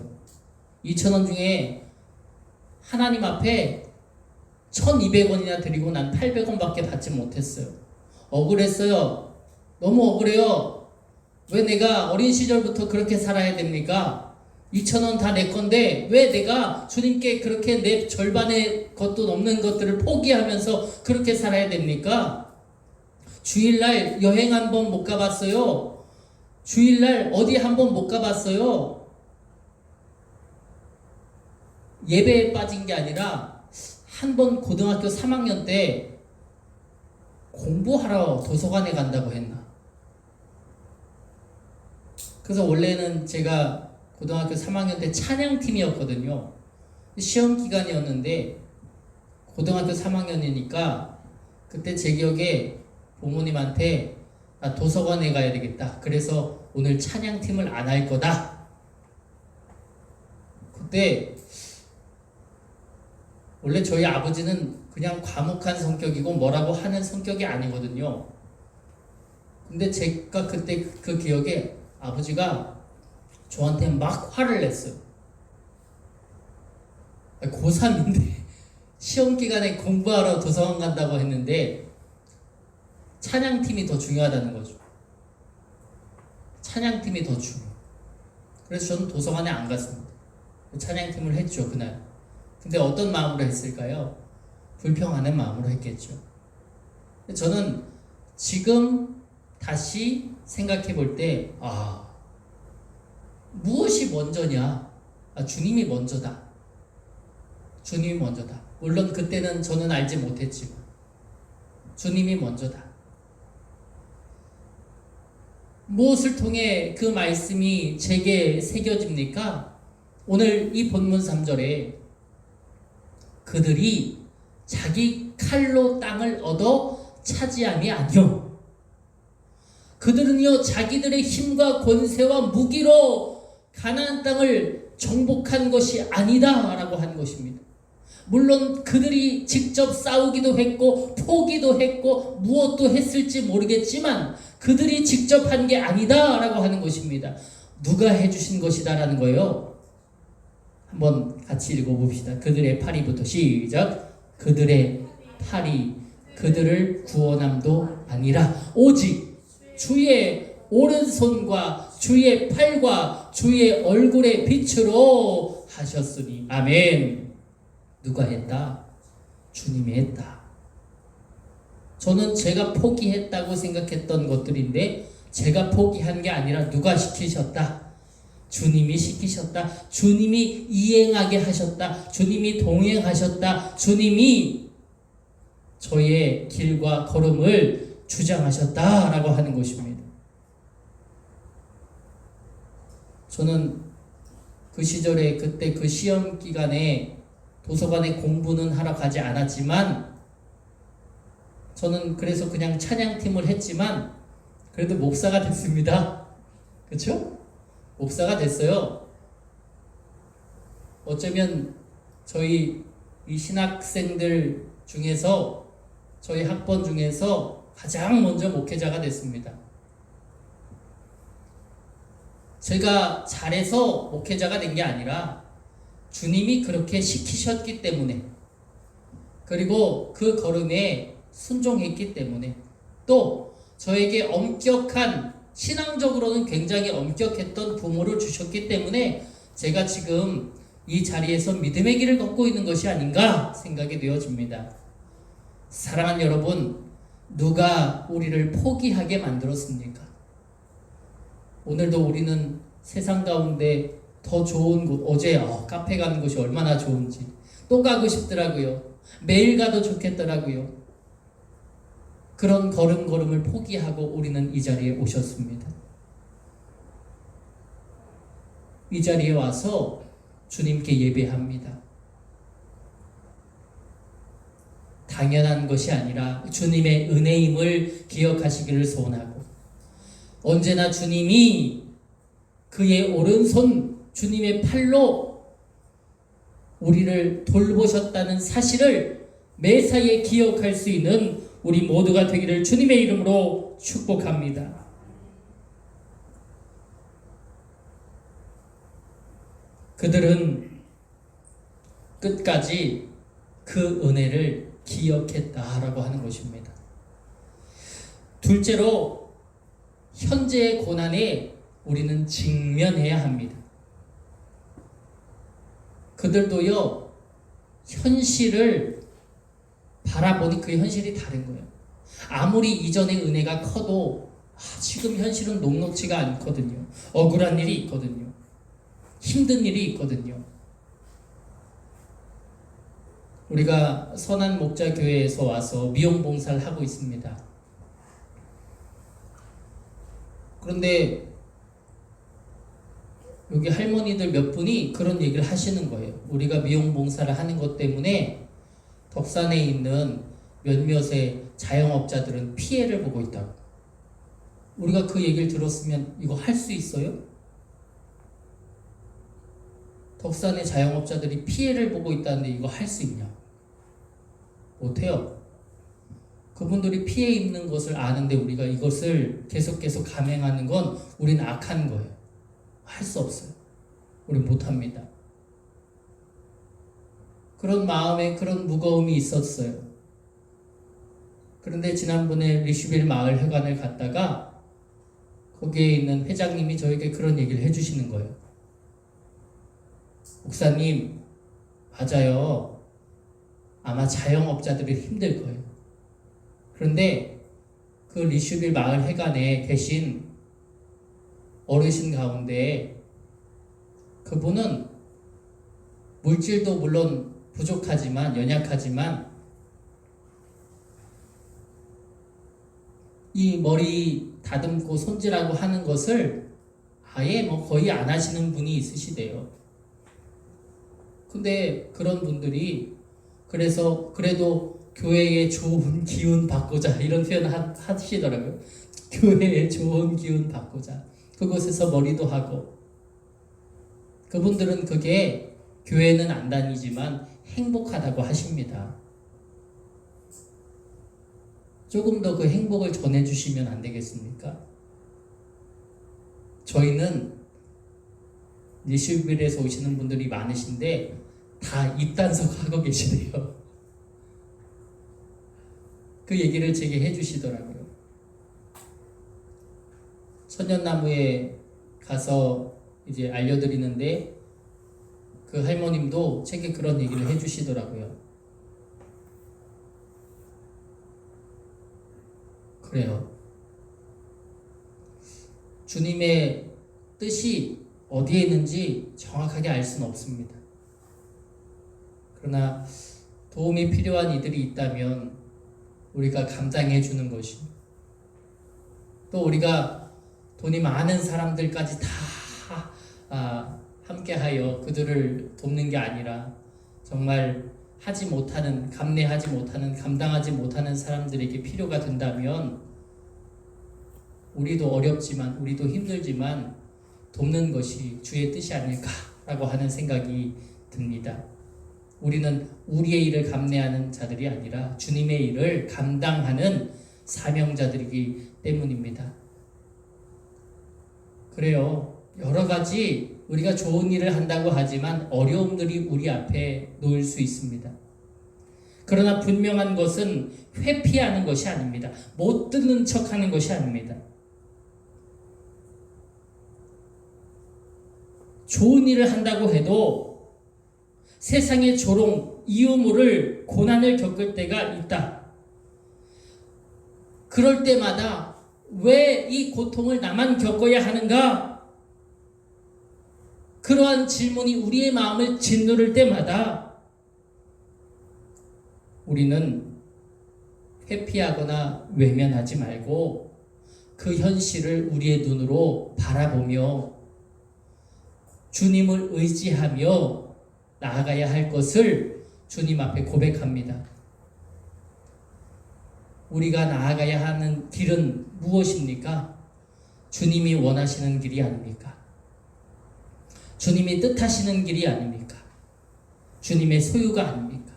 Speaker 1: 2,000원 중에 하나님 앞에 1,200원이나 드리고 난 800원밖에 받지 못했어요. 억울했어요. 너무 억울해요. 왜 내가 어린 시절부터 그렇게 살아야 됩니까? 2,000원 다 내 건데 왜 내가 주님께 그렇게 내 절반의 것도 넘는 것들을 포기하면서 그렇게 살아야 됩니까? 주일날 여행 한 번 못 가봤어요. 주일날 어디 한 번 못 가봤어요. 예배에 빠진 게 아니라 한 번 고등학교 3학년 때 공부하러 도서관에 간다고 했나? 그래서 원래는 제가 고등학교 3학년 때 찬양팀이었거든요. 시험 기간이었는데 고등학교 3학년이니까 그때 제 기억에 부모님한테 나 도서관에 가야 되겠다. 그래서 오늘 찬양팀을 안 할 거다. 그때 원래 저희 아버지는 그냥 과묵한 성격이고 뭐라고 하는 성격이 아니거든요. 근데 제가 그때 그 기억에 아버지가 저한테 막 화를 냈어요. 고3인데 시험 기간에 공부하러 도서관 간다고 했는데 찬양팀이 더 중요하다는 거죠. 찬양팀이 더 중요해요. 그래서 저는 도서관에 안 갔습니다. 찬양팀을 했죠, 그날. 근데 어떤 마음으로 했을까요? 불평하는 마음으로 했겠죠. 저는 지금 다시 생각해 볼 때, 무엇이 먼저냐? 주님이 먼저다. 주님이 먼저다. 물론 그때는 저는 알지 못했지만, 주님이 먼저다. 무엇을 통해 그 말씀이 제게 새겨집니까? 오늘 이 본문 3절에 그들이 자기 칼로 땅을 얻어 차지함이 아니요 그들은요 자기들의 힘과 권세와 무기로 가나안 땅을 정복한 것이 아니다 라고 한 것입니다. 물론 그들이 직접 싸우기도 했고 포기도 했고 무엇도 했을지 모르겠지만 그들이 직접 한 게 아니다 라고 하는 것입니다. 누가 해주신 것이다 라는 거예요. 한번 같이 읽어봅시다. 그들의 팔이부터 시작. 그들의 팔이 그들을 구원함도 아니라 오직 주의 오른손과 주의 팔과 주의 얼굴의 빛으로 하셨으니. 아멘. 누가 했다? 주님이 했다. 저는 제가 포기했다고 생각했던 것들인데 제가 포기한 게 아니라 누가 시키셨다? 주님이 시키셨다. 주님이 이행하게 하셨다. 주님이 동행하셨다. 주님이 저의 길과 걸음을 주장하셨다라고 하는 것입니다. 저는 그 시절에 그때 그 시험 기간에 도서관에 공부는 하러 가지 않았지만 저는 그래서 그냥 찬양팀을 했지만 그래도 목사가 됐습니다. 그렇죠? 목사가 됐어요. 어쩌면 저희 이 신학생들 중에서 저희 학번 중에서 가장 먼저 목회자가 됐습니다. 제가 잘해서 목회자가 된 게 아니라 주님이 그렇게 시키셨기 때문에, 그리고 그 걸음에 순종했기 때문에, 또 저에게 엄격한, 신앙적으로는 굉장히 엄격했던 부모를 주셨기 때문에 제가 지금 이 자리에서 믿음의 길을 걷고 있는 것이 아닌가 생각이 되어집니다. 사랑하는 여러분, 누가 우리를 포기하게 만들었습니까? 오늘도 우리는 세상 가운데 더 좋은 곳, 어제 카페 가는 곳이 얼마나 좋은지 또 가고 싶더라고요. 매일 가도 좋겠더라고요. 그런 걸음걸음을 포기하고 우리는 이 자리에 오셨습니다. 이 자리에 와서 주님께 예배합니다. 당연한 것이 아니라 주님의 은혜임을 기억하시기를 소원하고, 언제나 주님이 그의 오른손, 주님의 팔로 우리를 돌보셨다는 사실을 매사에 기억할 수 있는 우리 모두가 되기를 주님의 이름으로 축복합니다. 그들은 끝까지 그 은혜를 기억했다라고 하는 것입니다. 둘째로, 현재의 고난에 우리는 직면해야 합니다. 그들도요, 현실을 바라보니 그 현실이 다른 거예요. 아무리 이전의 은혜가 커도 지금 현실은 녹록지가 않거든요. 억울한 일이 있거든요. 힘든 일이 있거든요. 우리가 선한 목자 교회에서 와서 미용 봉사를 하고 있습니다. 그런데 여기 할머니들 몇 분이 그런 얘기를 하시는 거예요. 우리가 미용 봉사를 하는 것 때문에 덕산에 있는 몇몇의 자영업자들은 피해를 보고 있다고. 우리가 그 얘기를 들었으면 이거 할 수 있어요? 덕산의 자영업자들이 피해를 보고 있다는데 이거 할 수 있냐? 못해요. 그분들이 피해 입는 것을 아는데 우리가 이것을 계속 감행하는 건 우리는 악한 거예요. 할 수 없어요. 우린 못합니다. 그런 마음에 그런 무거움이 있었어요. 그런데 지난번에 리슈빌 마을 회관을 갔다가 거기에 있는 회장님이 저에게 그런 얘기를 해주시는 거예요. 목사님, 맞아요. 아마 자영업자들이 힘들 거예요. 그런데 그 리슈빌 마을 회관에 계신 어르신 가운데 그분은 물질도 물론 부족하지만, 연약하지만 이 머리 다듬고 손질하고 하는 것을 아예 거의 안 하시는 분이 있으시대요. 근데 그런 분들이 그래서 그래도 교회에 좋은 기운 받고자 이런 표현 하시더라고요. 교회에 좋은 기운 받고자 그곳에서 머리도 하고, 그분들은 그게 교회는 안 다니지만 행복하다고 하십니다. 조금 더 그 행복을 전해주시면 안 되겠습니까? 저희는 리슈빌에서 오시는 분들이 많으신데 다 입단속 하고 계시대요. 그 얘기를 제게 해주시더라고요. 천년나무에 가서 이제 알려드리는데 그 할머님도 제게 그런 얘기를 해주시더라고요. 그래요. 주님의 뜻이 어디에 있는지 정확하게 알 수는 없습니다. 그러나 도움이 필요한 이들이 있다면 우리가 감당해 주는 것이, 또 우리가 돈이 많은 사람들까지 다 함께하여 그들을 돕는 게 아니라 정말 하지 못하는, 감내하지 못하는, 감당하지 못하는 사람들에게 필요가 된다면 우리도 어렵지만, 우리도 힘들지만 돕는 것이 주의 뜻이 아닐까라고 하는 생각이 듭니다. 우리는 우리의 일을 감내하는 자들이 아니라 주님의 일을 감당하는 사명자들이기 때문입니다. 그래요. 여러 가지 우리가 좋은 일을 한다고 하지만 어려움들이 우리 앞에 놓일 수 있습니다. 그러나 분명한 것은 회피하는 것이 아닙니다. 못 듣는 척하는 것이 아닙니다. 좋은 일을 한다고 해도 세상의 조롱, 이유물을, 고난을 겪을 때가 있다. 그럴 때마다 왜 이 고통을 나만 겪어야 하는가? 그러한 질문이 우리의 마음을 짓누를 때마다 우리는 회피하거나 외면하지 말고 그 현실을 우리의 눈으로 바라보며 주님을 의지하며 나아가야 할 것을 주님 앞에 고백합니다. 우리가 나아가야 하는 길은 무엇입니까? 주님이 원하시는 길이 아닙니까? 주님이 뜻하시는 길이 아닙니까? 주님의 소유가 아닙니까?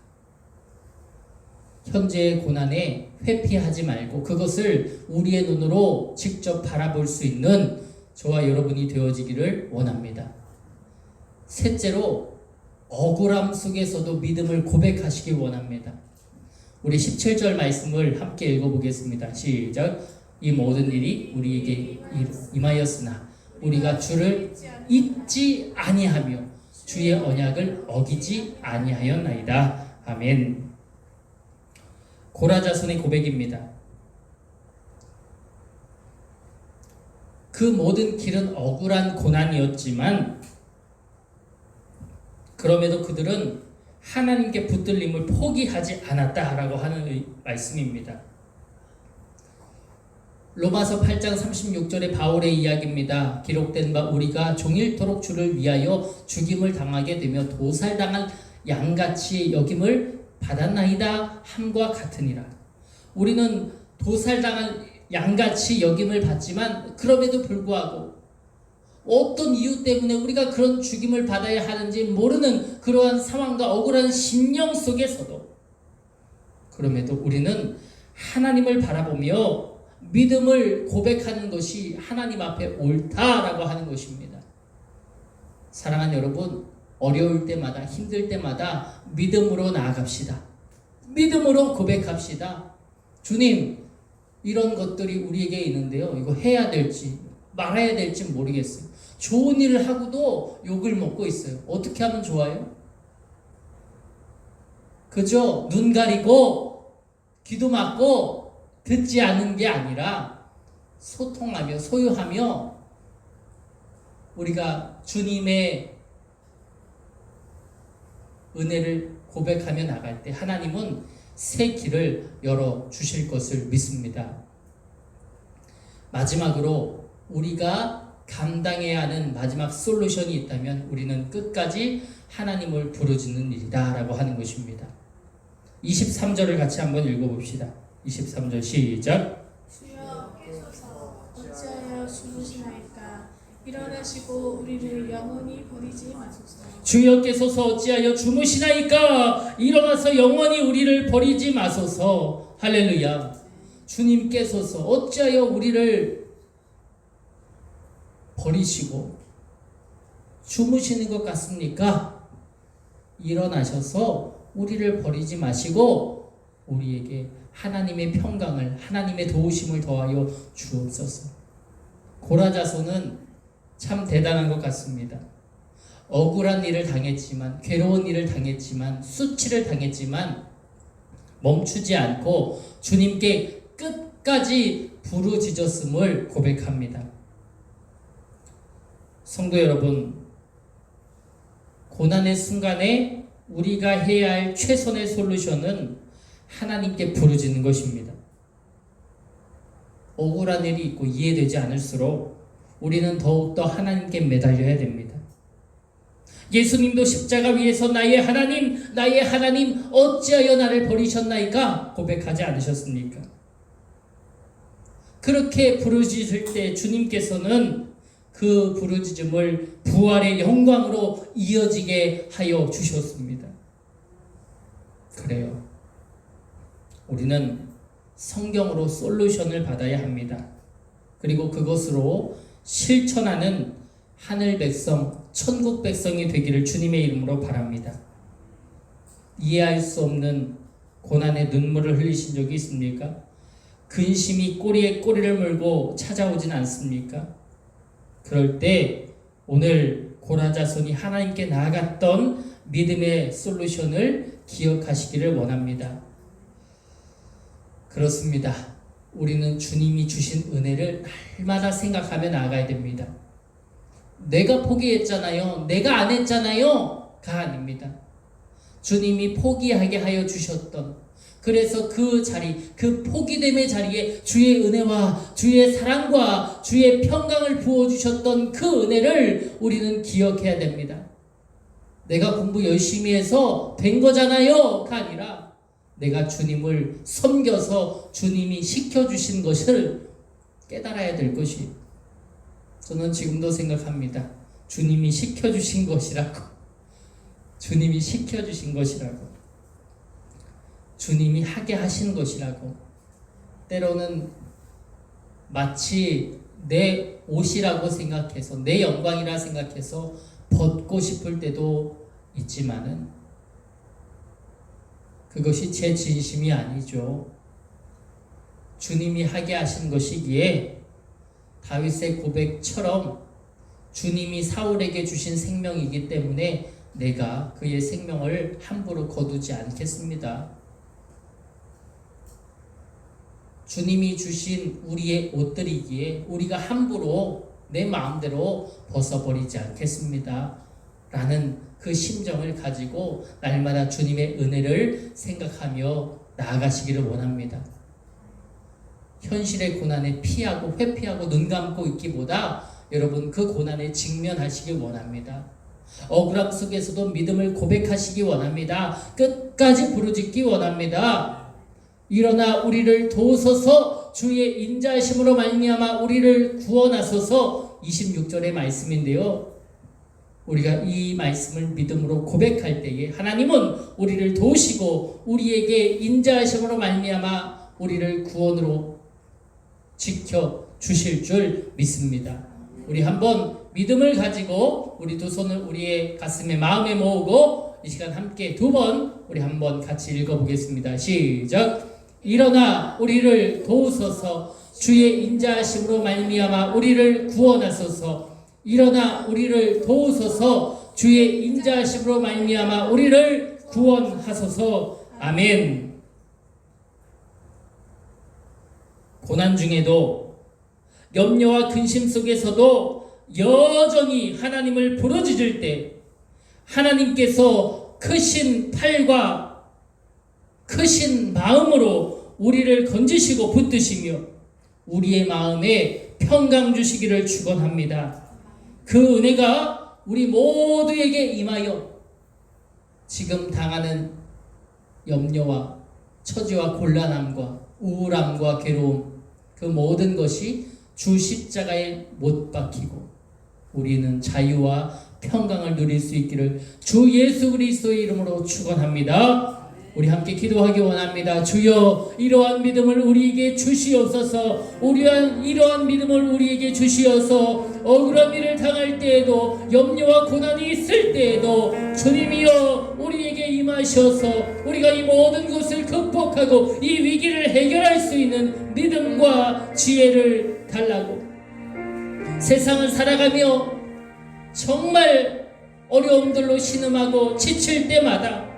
Speaker 1: 현재의 고난에 회피하지 말고 그것을 우리의 눈으로 직접 바라볼 수 있는 저와 여러분이 되어지기를 원합니다. 셋째로 억울함 속에서도 믿음을 고백하시기 원합니다. 우리 17절 말씀을 함께 읽어보겠습니다. 시작. 이 모든 일이 우리에게 임하였으나 우리가 주를 잊지 아니하며 주의 언약을 어기지 아니하였나이다. 아멘. 고라자손의 고백입니다. 그 모든 길은 억울한 고난이었지만 그럼에도 그들은 하나님께 붙들림을 포기하지 않았다라고 하는 말씀입니다. 로마서 8장 36절의 바울의 이야기입니다. 기록된 바 우리가 종일토록 주를 위하여 죽임을 당하게 되며 도살당한 양같이 여김을 받았나이다 함과 같으니라. 우리는 도살당한 양같이 여김을 받지만 그럼에도 불구하고 어떤 이유 때문에 우리가 그런 죽임을 받아야 하는지 모르는 그러한 상황과 억울한 심령 속에서도 그럼에도 우리는 하나님을 바라보며 믿음을 고백하는 것이 하나님 앞에 옳다라고 하는 것입니다. 사랑하는 여러분, 어려울 때마다 힘들 때마다 믿음으로 나아갑시다. 믿음으로 고백합시다. 주님, 이런 것들이 우리에게 있는데요. 이거 해야 될지 말아야 될지 모르겠어요. 좋은 일을 하고도 욕을 먹고 있어요. 어떻게 하면 좋아요? 그저 눈 가리고 귀도 막고 듣지 않는 게 아니라 소통하며 소유하며 우리가 주님의 은혜를 고백하며 나갈 때 하나님은 새 길을 열어 주실 것을 믿습니다. 마지막으로 우리가 감당해야 하는 마지막 솔루션이 있다면 우리는 끝까지 하나님을 부르짖는 일이다 라고 하는 것입니다. 23절을 같이 한번 읽어봅시다. 23절 시작.
Speaker 3: 주여 오소서 어찌하여 주무시나이까 일어나시고 우리를 영원히 버리지 마소서.
Speaker 1: 주여께서서 어찌하여 주무시나이까 일어나서 영원히 우리를 버리지 마소서. 할렐루야. 주님께서서 어찌하여 우리를 버리시고 주무시는 것 같습니까? 일어나셔서 우리를 버리지 마시고 우리에게 하나님의 평강을, 하나님의 도우심을 더하여 주옵소서. 고라자손은 참 대단한 것 같습니다. 억울한 일을 당했지만, 괴로운 일을 당했지만, 수치를 당했지만 멈추지 않고 주님께 끝까지 부르짖었음을 고백합니다. 성도 여러분, 고난의 순간에 우리가 해야 할 최선의 솔루션은 하나님께 부르짖는 것입니다. 억울한 일이 있고 이해되지 않을수록 우리는 더욱더 하나님께 매달려야 됩니다. 예수님도 십자가 위에서 나의 하나님 어찌하여 나를 버리셨나이까 고백하지 않으셨습니까? 그렇게 부르짖을 때 주님께서는 그 부르짖음을 부활의 영광으로 이어지게 하여 주셨습니다. 그래요. 우리는 성경으로 솔루션을 받아야 합니다. 그리고 그것으로 실천하는 하늘 백성, 천국 백성이 되기를 주님의 이름으로 바랍니다. 이해할 수 없는 고난의 눈물을 흘리신 적이 있습니까? 근심이 꼬리에 꼬리를 물고 찾아오진 않습니까? 그럴 때 오늘 고라자손이 하나님께 나아갔던 믿음의 솔루션을 기억하시기를 원합니다. 그렇습니다. 우리는 주님이 주신 은혜를 날마다 생각하며 나아가야 됩니다. 내가 포기했잖아요. 내가 안 했잖아요. 가 아닙니다. 주님이 포기하게 하여 주셨던, 그래서 그 자리, 그 포기됨의 자리에 주의 은혜와 주의 사랑과 주의 평강을 부어주셨던 그 은혜를 우리는 기억해야 됩니다. 내가 공부 열심히 해서 된 거잖아요. 가 아니라 내가 주님을 섬겨서 주님이 시켜주신 것을 깨달아야 될 것이, 저는 지금도 생각합니다. 주님이 시켜주신 것이라고. 주님이 시켜주신 것이라고. 주님이 하게 하신 것이라고. 때로는 마치 내 옷이라고 생각해서, 내 영광이라 생각해서 벗고 싶을 때도 있지만은 그것이 제 진심이 아니죠. 주님이 하게 하신 것이기에 다윗의 고백처럼 주님이 사울에게 주신 생명이기 때문에 내가 그의 생명을 함부로 거두지 않겠습니다. 주님이 주신 우리의 옷들이기에 우리가 함부로 내 마음대로 벗어버리지 않겠습니다. 라는 그 심정을 가지고 날마다 주님의 은혜를 생각하며 나아가시기를 원합니다. 현실의 고난에 피하고 회피하고 눈 감고 있기보다 여러분 그 고난에 직면하시기 원합니다. 억울함 속에서도 믿음을 고백하시기 원합니다. 끝까지 부르짖기 원합니다. 일어나 우리를 도우소서, 주의 인자하심으로 말미암아 우리를 구원하소서. 26절의 말씀인데요, 우리가 이 말씀을 믿음으로 고백할 때에 하나님은 우리를 도우시고 우리에게 인자하심으로 말미암아 우리를 구원으로 지켜 주실 줄 믿습니다. 우리 한번 믿음을 가지고 우리 두 손을 우리의 가슴에 마음에 모으고 이 시간 함께 두 번 우리 한번 같이 읽어보겠습니다. 시작. 일어나 우리를 도우소서, 주의 인자하심으로 말미암아 우리를 구원하소서. 일어나 우리를 도우소서, 주의 인자하심으로 말미암아 우리를 구원하소서. 아멘. 고난 중에도 염려와 근심 속에서도 여전히 하나님을 부르짖을 때 하나님께서 크신 팔과 크신 마음으로 우리를 건지시고 붙드시며 우리의 마음에 평강 주시기를 축원합니다. 그 은혜가 우리 모두에게 임하여 지금 당하는 염려와 처지와 곤란함과 우울함과 괴로움, 그 모든 것이 주 십자가에 못 박히고 우리는 자유와 평강을 누릴 수 있기를 주 예수 그리스도의 이름으로 축원합니다. 우리 함께 기도하기 원합니다. 주여, 이러한 믿음을 우리에게 주시옵소서. 이러한 믿음을 우리에게 주시어서 억울한 일을 당할 때에도, 염려와 고난이 있을 때에도 주님이여 우리에게 임하셔서 우리가 이 모든 것을 극복하고 이 위기를 해결할 수 있는 믿음과 지혜를 달라고, 세상을 살아가며 정말 어려움들로 신음하고 지칠 때마다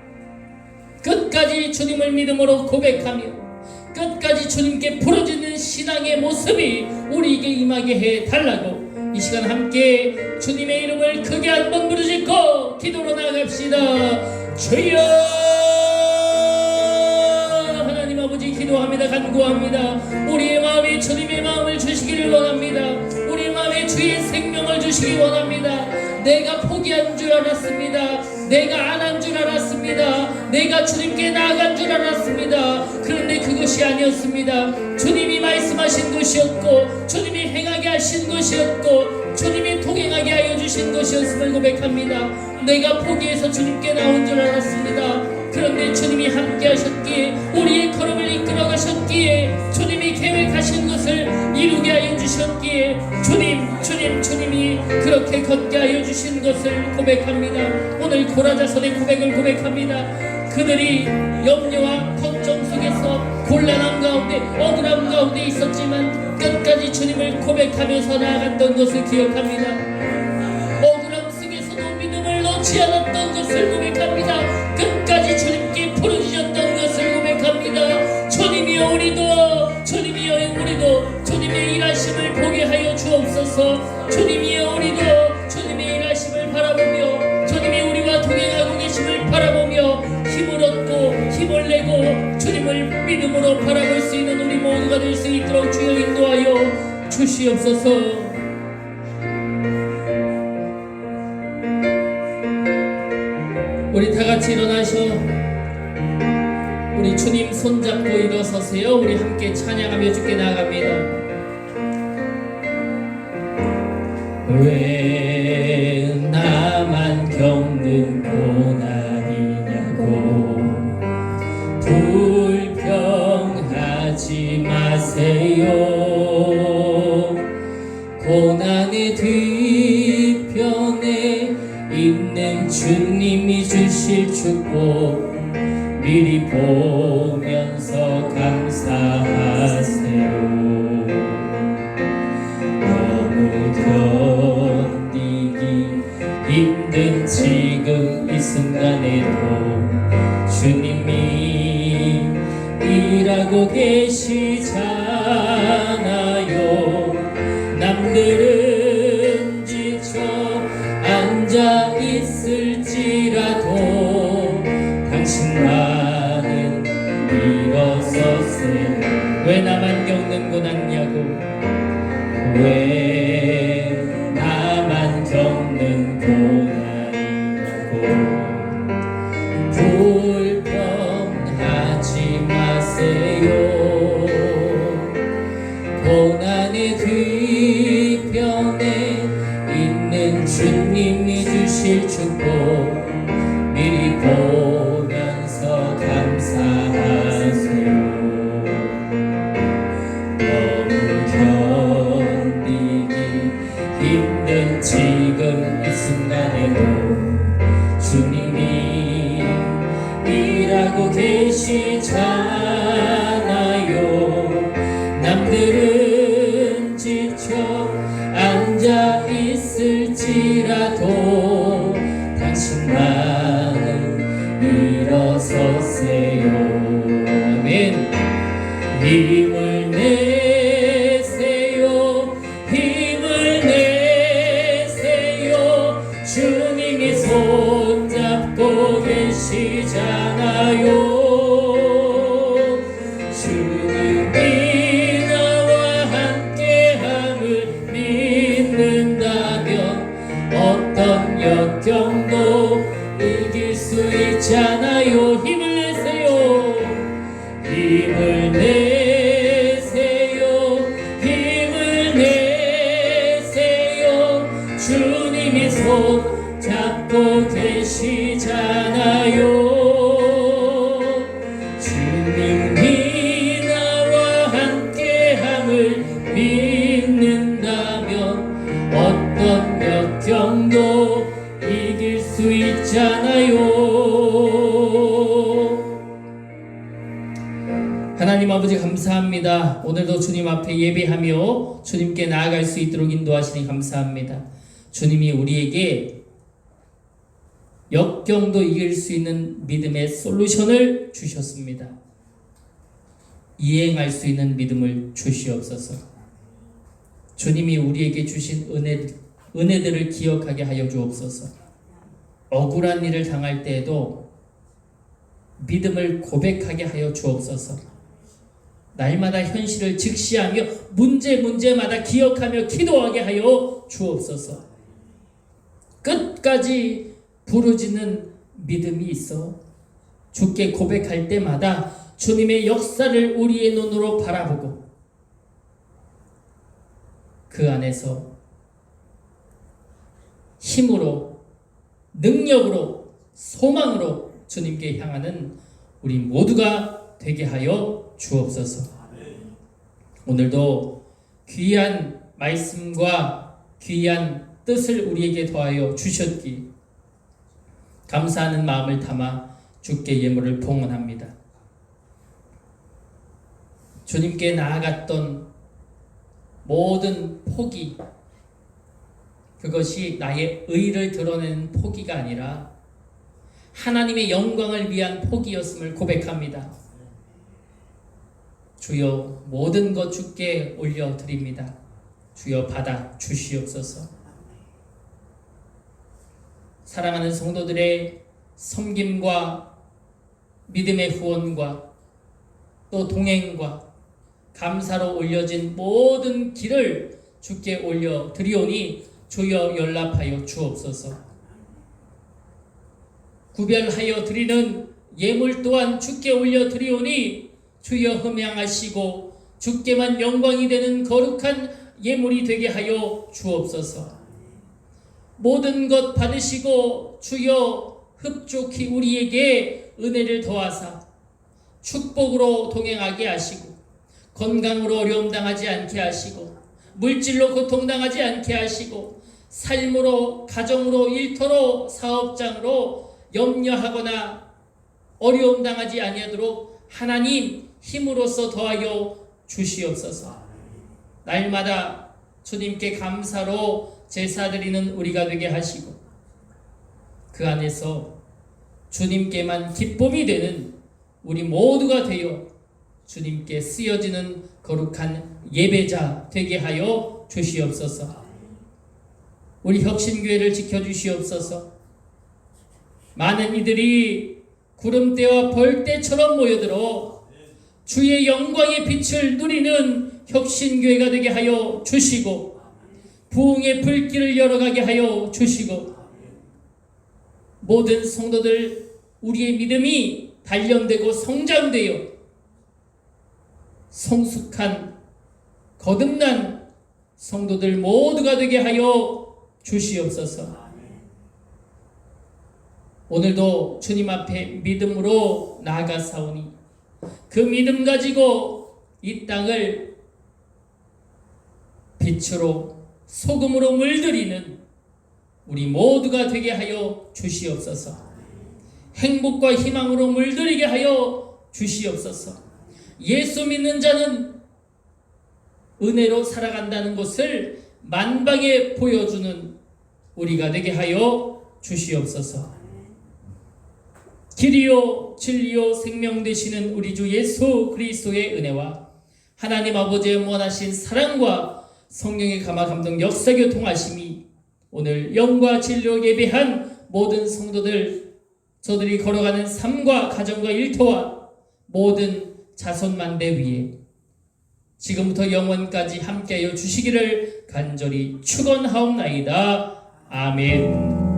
Speaker 1: 끝까지 주님을 믿음으로 고백하며 끝까지 주님께 부르짖는 신앙의 모습이 우리에게 임하게 해달라고 이 시간 함께 주님의 이름을 크게 한번 부르짖고 기도로 나아갑시다. 주여, 하나님 아버지 기도합니다. 간구합니다. 우리의 마음에 주님의 마음을 주시기를 원합니다. 우리의 마음에 주의 생명을 주시기 원합니다. 내가 포기한 줄 알았습니다. 내가 안 한 줄 알았습니다. 내가 주님께 나아간 줄 알았습니다. 그런데 그것이 아니었습니다. 주님이 말씀하신 것이었고 주님이 행하게 하신 것이었고 주님이 동행하게 하여 주신 것이었음을 고백합니다. 내가 포기해서 주님께 나온 줄 알았습니다. 그런데 주님이 함께 하셨기에 우리의 걸음을 이끌어 가셨기에 주님이 계획하신 것을 이루게 하여 주셨기에 주님이 그렇게 걷게 하여 주신 것을 고백합니다. 오늘 고라자선의 고백을 고백합니다. 그들이 염려와 걱정 속에서 곤란함 가운데 억울함 가운데 있었지만 끝까지 주님을 고백하면서 나아갔던 것을 기억합니다. 억울함 속에서도 믿음을 놓지 않았던 것을 고백합니다. 끝까지 주님께 부르짖었던 것을 고백합니다. 주님이여 우리도 주님의 일하심을 보게 하여 주옵소서. 주님이여 우리도 주님의 일하심을 바라보며 주님이 우리와 동행하고 계심을 바라보며 힘을 얻고 힘을 내고 주님을 믿음으로 바라볼 수 있는 우리 모두가 될 수 있도록 주여 인도하여 주시옵소서. 우리 다 같이 일어나셔 우리 주님 손잡고 일어서세요. 우리 함께 찬양하며 주께 나아갑니다.
Speaker 2: 왜 나만 겪는 고난이냐고 불평하지 마세요. 고난의 뒤편에 있는 주님이 주실 축복 미리 보면서 감사하세요. 견디기 힘든 지금 이 순간에도 주님이 일하고 계시잖아요. 남들은 지쳐 앉아 있을지라도 당신만은 일어서세요. 왜 나만 겪는 고난냐고 왜 나만 겪는 고난이냐고 불평하지 마세요. 고난의 뒤편에 있는 주님이 주실 축복 미리 보면서 감사하세요. 힘든 지금 이 순간에도 주님이 일하고 계시잖아요. 남들은 지쳐 앉아 있을지라도 당신만은 일어서세요. 아멘. 힘을 내세요. 힘을 내세요. 주님이 손잡고 계시잖아요. 주님이 나와 함께함을 믿는다면 어떤 역경도 이길 수 있잖아요. 힘을 내세요. 힘을 내세요. 힘을 내세요. 주님이 손 잡고 계시잖아요. 주님이 나와 함께함을 믿는다면 어떤 역경도 이길 수 있잖아요.
Speaker 1: 하나님 아버지 감사합니다. 오늘도 주님 앞에 예배하며 주님께 나아갈 수 있도록 인도하시니 감사합니다. 주님이 우리에게 역경도 이길 수 있는 믿음의 솔루션을 주셨습니다. 이행할 수 있는 믿음을 주시옵소서. 주님이 우리에게 주신 은혜들을 기억하게 하여 주옵소서. 억울한 일을 당할 때에도 믿음을 고백하게 하여 주옵소서. 날마다 현실을 직시하며 문제마다 기억하며 기도하게 하여 주옵소서.
Speaker 2: 끝까지 부르짖는 믿음이 있어 주께 고백할 때마다 주님의 역사를 우리의 눈으로 바라보고 그 안에서 힘으로, 능력으로, 소망으로 주님께 향하는 우리 모두가 되게 하여 주옵소서. 오늘도 귀한 말씀과 귀한 뜻을 우리에게 더하여 주셨기 감사하는 마음을 담아 주께 예물을 봉헌합니다. 주님께 나아갔던 모든 포기, 그것이 나의 의를 드러내는 포기가 아니라 하나님의 영광을 위한 포기였음을 고백합니다. 주여 모든 것 주께 올려드립니다. 주여 받아 주시옵소서. 사랑하는 성도들의 섬김과 믿음의 후원과 또 동행과 감사로 올려진 모든 길을 주께 올려드리오니 주여 연락하여 주옵소서. 구별하여 드리는 예물 또한 주께 올려드리오니 주여 흠양하시고 주께만 영광이 되는 거룩한 예물이 되게 하여 주옵소서. 모든 것 받으시고 주여 흡족히 우리에게 은혜를 더하사 축복으로 동행하게 하시고 건강으로 어려움 당하지 않게 하시고 물질로 고통당하지 않게 하시고 삶으로 가정으로 일터로 사업장으로 염려하거나 어려움 당하지 아니하도록 하나님 힘으로써 더하여 주시옵소서. 날마다 주님께 감사로 제사드리는 우리가 되게 하시고 그 안에서 주님께만 기쁨이 되는 우리 모두가 되어 주님께 쓰여지는 거룩한 예배자 되게 하여 주시옵소서. 우리 혁신교회를 지켜주시옵소서. 많은 이들이 구름대와 벌떼처럼 모여들어 주의 영광의 빛을 누리는 혁신교회가 되게 하여 주시고 부흥의 불길을 열어가게 하여 주시고 모든 성도들 우리의 믿음이 단련되고 성장되어 성숙한 거듭난 성도들 모두가 되게 하여 주시옵소서. 오늘도 주님 앞에 믿음으로 나아가사오니 그 믿음 가지고 이 땅을 빛으로 소금으로 물들이는 우리 모두가 되게 하여 주시옵소서. 행복과 희망으로 물들이게 하여 주시옵소서. 예수 믿는 자는 은혜로 살아간다는 것을 만방에 보여주는 우리가 되게 하여 주시옵소서. 길이요 진리요 생명 되시는 우리 주 예수 그리스도의 은혜와 하나님 아버지의 원하신 사랑과 성령의 감화 감동 역사 교통하심이 오늘 영과 진리로 예배한 모든 성도들 저들이 걸어가는 삶과 가정과 일터와 모든 자손만대 위에 지금부터 영원까지 함께하여 주시기를 간절히 축원하옵나이다. 아멘.